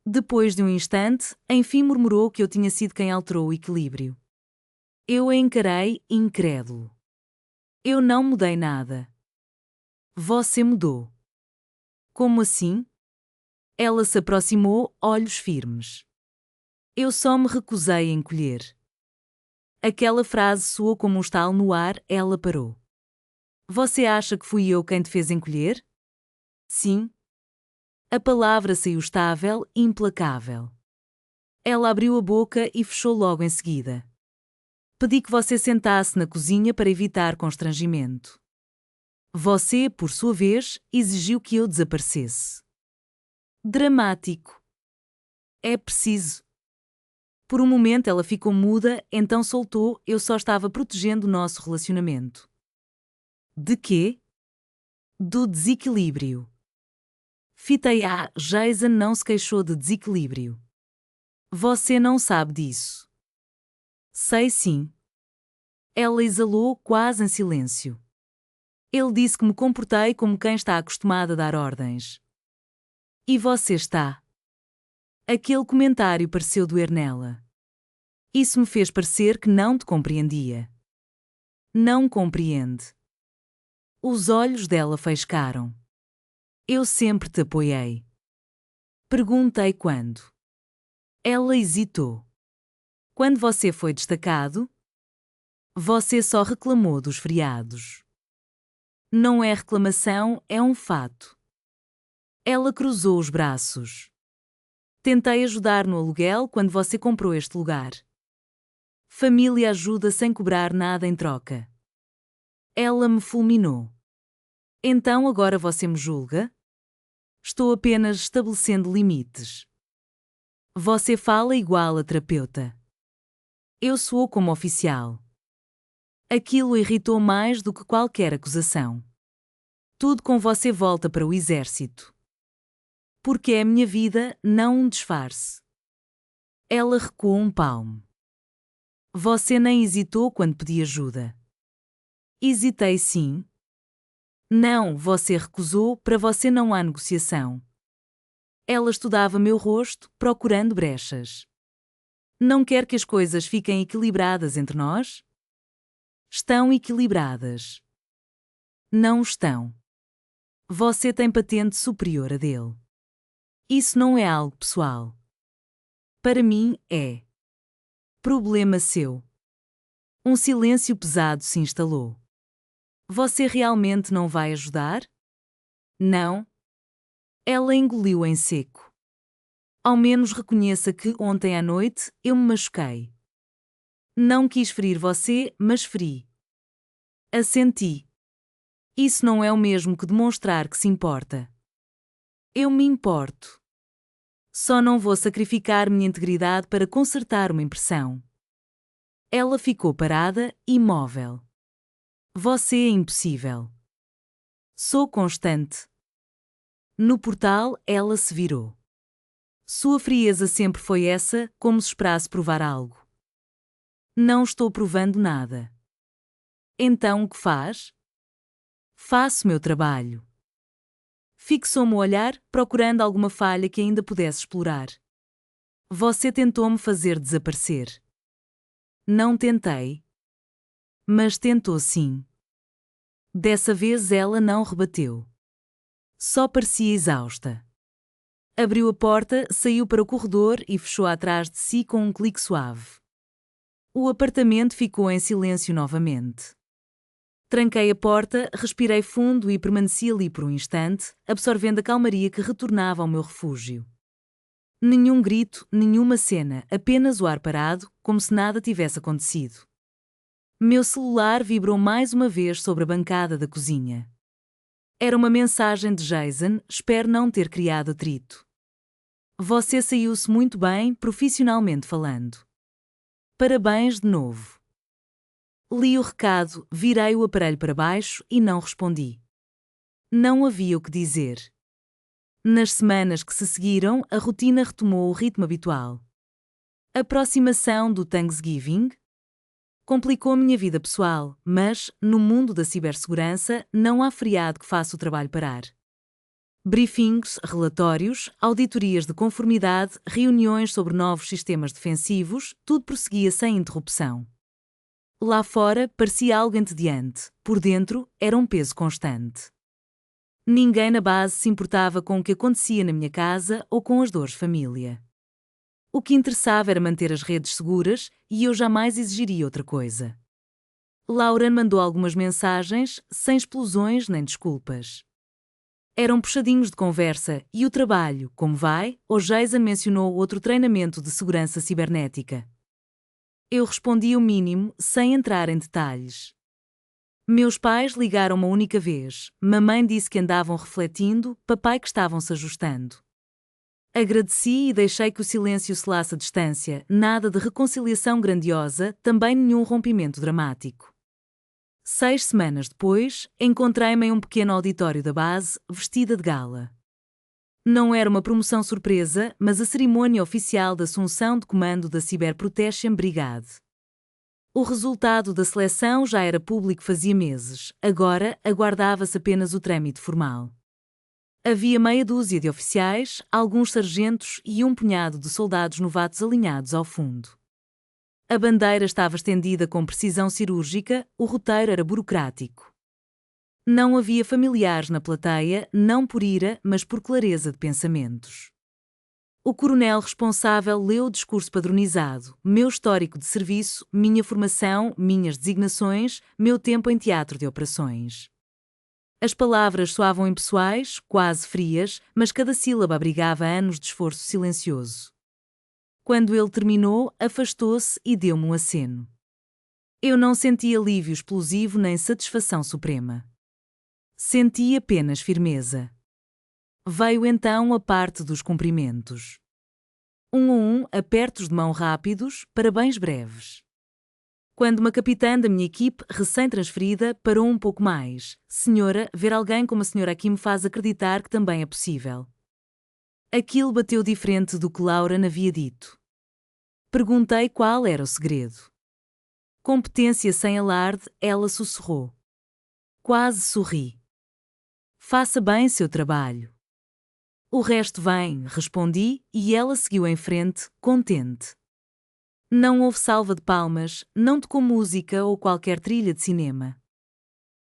A: Depois de um instante, enfim murmurou que eu tinha sido quem alterou o equilíbrio. Eu a encarei, incrédulo. Eu não mudei nada. Você mudou. Como assim? Ela se aproximou, olhos firmes. Eu só me recusei a encolher. Aquela frase soou como um estalo no ar, ela parou. Você acha que fui eu quem te fez encolher? Sim. A palavra saiu estável, implacável. Ela abriu a boca e fechou logo em seguida. Pedi que você sentasse na cozinha para evitar constrangimento. Você, por sua vez, exigiu que eu desaparecesse. Dramático. É preciso. Por um momento ela ficou muda, então soltou, eu só estava protegendo o nosso relacionamento. De quê? Do desequilíbrio. Fitei Jason não se queixou de desequilíbrio. Você não sabe disso. Sei sim. Ela exalou quase em silêncio. Ele disse que me comportei como quem está acostumado a dar ordens. E você está? Aquele comentário pareceu doer nela. Isso me fez parecer que não te compreendia. Não compreende. Os olhos dela faiscaram. Eu sempre te apoiei. Perguntei quando. Ela hesitou. Quando você foi destacado? Você só reclamou dos feriados. Não é reclamação, é um fato. Ela cruzou os braços. Tentei ajudar no aluguel quando você comprou este lugar. Família ajuda sem cobrar nada em troca. Ela me fulminou. Então agora você me julga? Estou apenas estabelecendo limites. Você fala igual a terapeuta. Eu sou como oficial. Aquilo irritou mais do que qualquer acusação. Tudo com você volta para o exército. Porque é a minha vida, não um disfarce. Ela recuou um palmo. Você nem hesitou quando pedi ajuda. Hesitei sim. Não, você recusou, para você não há negociação. Ela estudava meu rosto, procurando brechas. Não quer que as coisas fiquem equilibradas entre nós? Estão equilibradas. Não estão. Você tem patente superior a dele. Isso não é algo pessoal. Para mim, é. Problema seu. Um silêncio pesado se instalou. Você realmente não vai ajudar? Não. Ela engoliu em seco. Ao menos reconheça que ontem à noite eu me machuquei. Não quis ferir você, mas feri. Assenti. Isso não é o mesmo que demonstrar que se importa. Eu me importo. Só não vou sacrificar minha integridade para consertar uma impressão. Ela ficou parada, imóvel. Você é impossível. Sou constante. No portal, ela se virou. Sua frieza sempre foi essa, como se esperasse provar algo. Não estou provando nada. Então o que faz? Faço meu trabalho. Fixou-me o olhar, procurando alguma falha que ainda pudesse explorar. Você tentou me fazer desaparecer. Não tentei. Mas tentou sim. Dessa vez ela não rebateu. Só parecia exausta. Abriu a porta, saiu para o corredor e fechou atrás de si com um clique suave. O apartamento ficou em silêncio novamente. Tranquei a porta, respirei fundo e permaneci ali por um instante, absorvendo a calmaria que retornava ao meu refúgio. Nenhum grito, nenhuma cena, apenas o ar parado, como se nada tivesse acontecido. Meu celular vibrou mais uma vez sobre a bancada da cozinha. Era uma mensagem de Jason, espero não ter criado atrito. Você saiu-se muito bem, profissionalmente falando. Parabéns de novo. Li o recado, virei o aparelho para baixo e não respondi. Não havia o que dizer. Nas semanas que se seguiram, a rotina retomou o ritmo habitual. Aproximação do Thanksgiving complicou a minha vida pessoal, mas, no mundo da cibersegurança, não há feriado que faça o trabalho parar. Briefings, relatórios, auditorias de conformidade, reuniões sobre novos sistemas defensivos, tudo prosseguia sem interrupção. Lá fora parecia algo entediante, por dentro era um peso constante. Ninguém na base se importava com o que acontecia na minha casa ou com as dores de família. O que interessava era manter as redes seguras e eu jamais exigiria outra coisa. Laura mandou algumas mensagens, sem explosões nem desculpas. Eram puxadinhos de conversa e o trabalho, como vai? O Jason mencionou outro treinamento de segurança cibernética. Eu respondi o mínimo, sem entrar em detalhes. Meus pais ligaram uma única vez, mamãe disse que andavam refletindo, papai que estavam se ajustando. Agradeci e deixei que o silêncio selasse a distância, nada de reconciliação grandiosa, também nenhum rompimento dramático. 6 semanas depois, encontrei-me em um pequeno auditório da base, vestida de gala. Não era uma promoção surpresa, mas a cerimônia oficial da assunção de comando da Cyber Protection Brigade. O resultado da seleção já era público fazia meses, agora aguardava-se apenas o trâmite formal. Havia meia dúzia de oficiais, alguns sargentos e um punhado de soldados novatos alinhados ao fundo. A bandeira estava estendida com precisão cirúrgica, o roteiro era burocrático. Não havia familiares na plateia, não por ira, mas por clareza de pensamentos. O coronel responsável leu o discurso padronizado, meu histórico de serviço, minha formação, minhas designações, meu tempo em teatro de operações. As palavras soavam impessoais, quase frias, mas cada sílaba abrigava anos de esforço silencioso. Quando ele terminou, afastou-se e deu-me um aceno. Eu não senti alívio explosivo nem satisfação suprema. Senti apenas firmeza. Veio então a parte dos cumprimentos. Um a um, apertos de mão rápidos, parabéns breves. Quando uma capitã da minha equipe, recém-transferida, parou um pouco mais. Senhora, ver alguém como a senhora aqui me faz acreditar que também é possível. Aquilo bateu diferente do que Lauren havia dito. Perguntei qual era o segredo. Competência sem alarde, ela sussurrou. Quase sorri. Faça bem seu trabalho. O resto vem, respondi, e ela seguiu em frente, contente. Não houve salva de palmas, não tocou música ou qualquer trilha de cinema.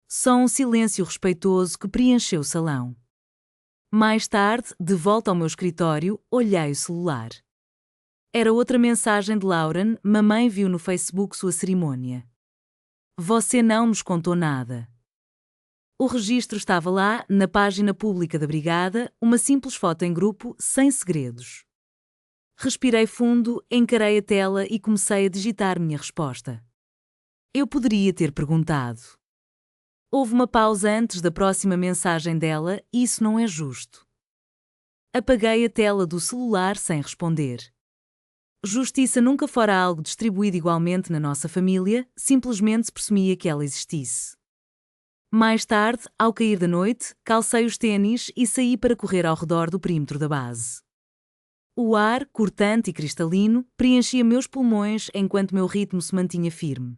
A: Só um silêncio respeitoso que preencheu o salão. Mais tarde, de volta ao meu escritório, olhei o celular. Era outra mensagem de Lauren, mamãe viu no Facebook sua cerimônia. Você não nos contou nada. O registro estava lá, na página pública da brigada, uma simples foto em grupo, sem segredos. Respirei fundo, encarei a tela e comecei a digitar minha resposta. Eu poderia ter perguntado. Houve uma pausa antes da próxima mensagem dela, e isso não é justo. Apaguei a tela do celular sem responder. Justiça nunca fora algo distribuído igualmente na nossa família, simplesmente se presumia que ela existisse. Mais tarde, ao cair da noite, calcei os ténis e saí para correr ao redor do perímetro da base. O ar, cortante e cristalino, preenchia meus pulmões enquanto meu ritmo se mantinha firme.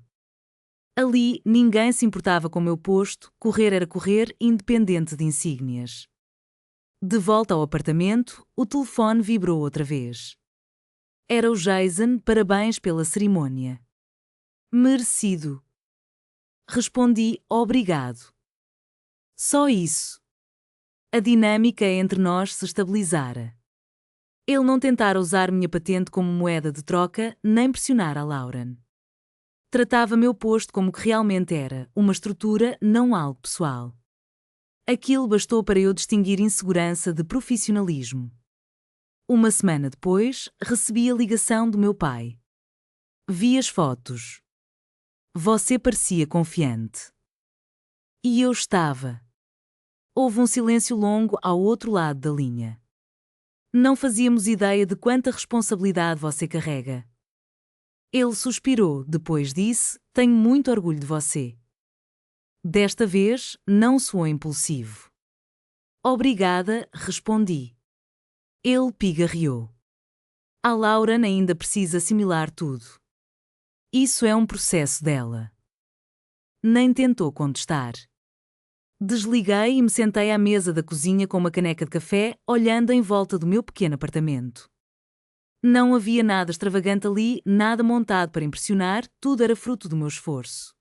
A: Ali, ninguém se importava com o meu posto, correr era correr, independente de insígnias. De volta ao apartamento, o telefone vibrou outra vez. Era o Jason, parabéns pela cerimônia. Merecido. Respondi, obrigado. Só isso. A dinâmica entre nós se estabilizara. Ele não tentara usar minha patente como moeda de troca, nem pressionar a Lauren. Tratava meu posto como que realmente era, uma estrutura, não algo pessoal. Aquilo bastou para eu distinguir insegurança de profissionalismo. Uma semana depois, recebi a ligação do meu pai. Vi as fotos. Você parecia confiante. E eu estava. Houve um silêncio longo ao outro lado da linha. Não fazíamos ideia de quanta responsabilidade você carrega. Ele suspirou, depois disse, tenho muito orgulho de você. Desta vez, não soou impulsivo. Obrigada, respondi. Ele pigarreou. A Lauren ainda precisa assimilar tudo. Isso é um processo dela. Nem tentou contestar. Desliguei e me sentei à mesa da cozinha com uma caneca de café, olhando em volta do meu pequeno apartamento. Não havia nada extravagante ali, nada montado para impressionar, tudo era fruto do meu esforço.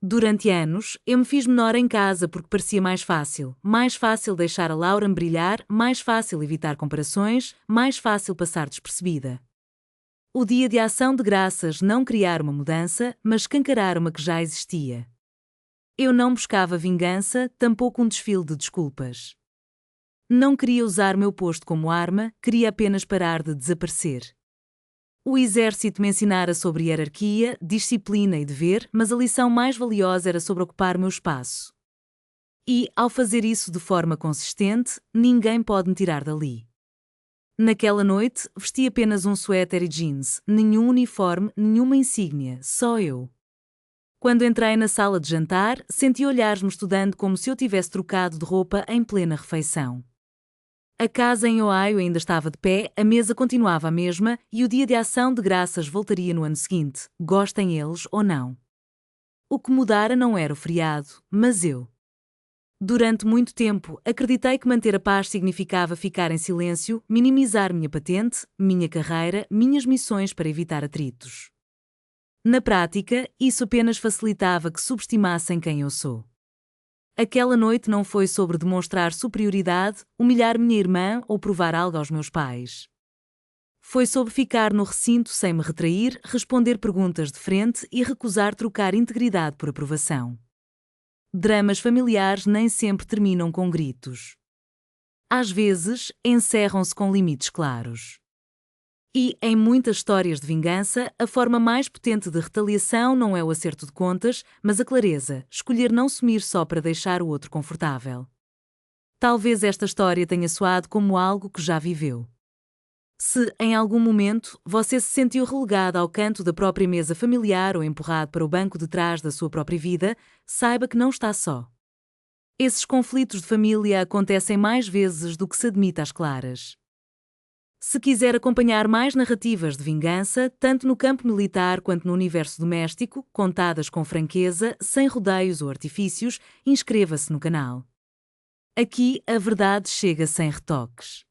A: Durante anos, eu me fiz menor em casa porque parecia mais fácil deixar a Lauren brilhar, mais fácil evitar comparações, mais fácil passar despercebida. O dia de ação de graças não criar uma mudança, mas escancarar uma que já existia. Eu não buscava vingança, tampouco um desfile de desculpas. Não queria usar meu posto como arma, queria apenas parar de desaparecer. O exército me ensinara sobre hierarquia, disciplina e dever, mas a lição mais valiosa era sobre ocupar meu espaço. E, ao fazer isso de forma consistente, ninguém pode me tirar dali. Naquela noite, vesti apenas um suéter e jeans, nenhum uniforme, nenhuma insígnia, só eu. Quando entrei na sala de jantar, senti olhares me estudando como se eu tivesse trocado de roupa em plena refeição. A casa em Ohio ainda estava de pé, a mesa continuava a mesma e o dia de ação de graças voltaria no ano seguinte, gostem eles ou não. O que mudara não era o feriado, mas eu. Durante muito tempo, acreditei que manter a paz significava ficar em silêncio, minimizar minha patente, minha carreira, minhas missões para evitar atritos. Na prática, isso apenas facilitava que subestimassem quem eu sou. Aquela noite não foi sobre demonstrar superioridade, humilhar minha irmã ou provar algo aos meus pais. Foi sobre ficar no recinto sem me retrair, responder perguntas de frente e recusar trocar integridade por aprovação. Dramas familiares nem sempre terminam com gritos. Às vezes, encerram-se com limites claros. E, em muitas histórias de vingança, a forma mais potente de retaliação não é o acerto de contas, mas a clareza, escolher não sumir só para deixar o outro confortável. Talvez esta história tenha soado como algo que já viveu. Se, em algum momento, você se sentiu relegado ao canto da própria mesa familiar ou empurrado para o banco de trás da sua própria vida, saiba que não está só. Esses conflitos de família acontecem mais vezes do que se admite às claras. Se quiser acompanhar mais narrativas de vingança, tanto no campo militar quanto no universo doméstico, contadas com franqueza, sem rodeios ou artifícios, inscreva-se no canal. Aqui a verdade chega sem retoques.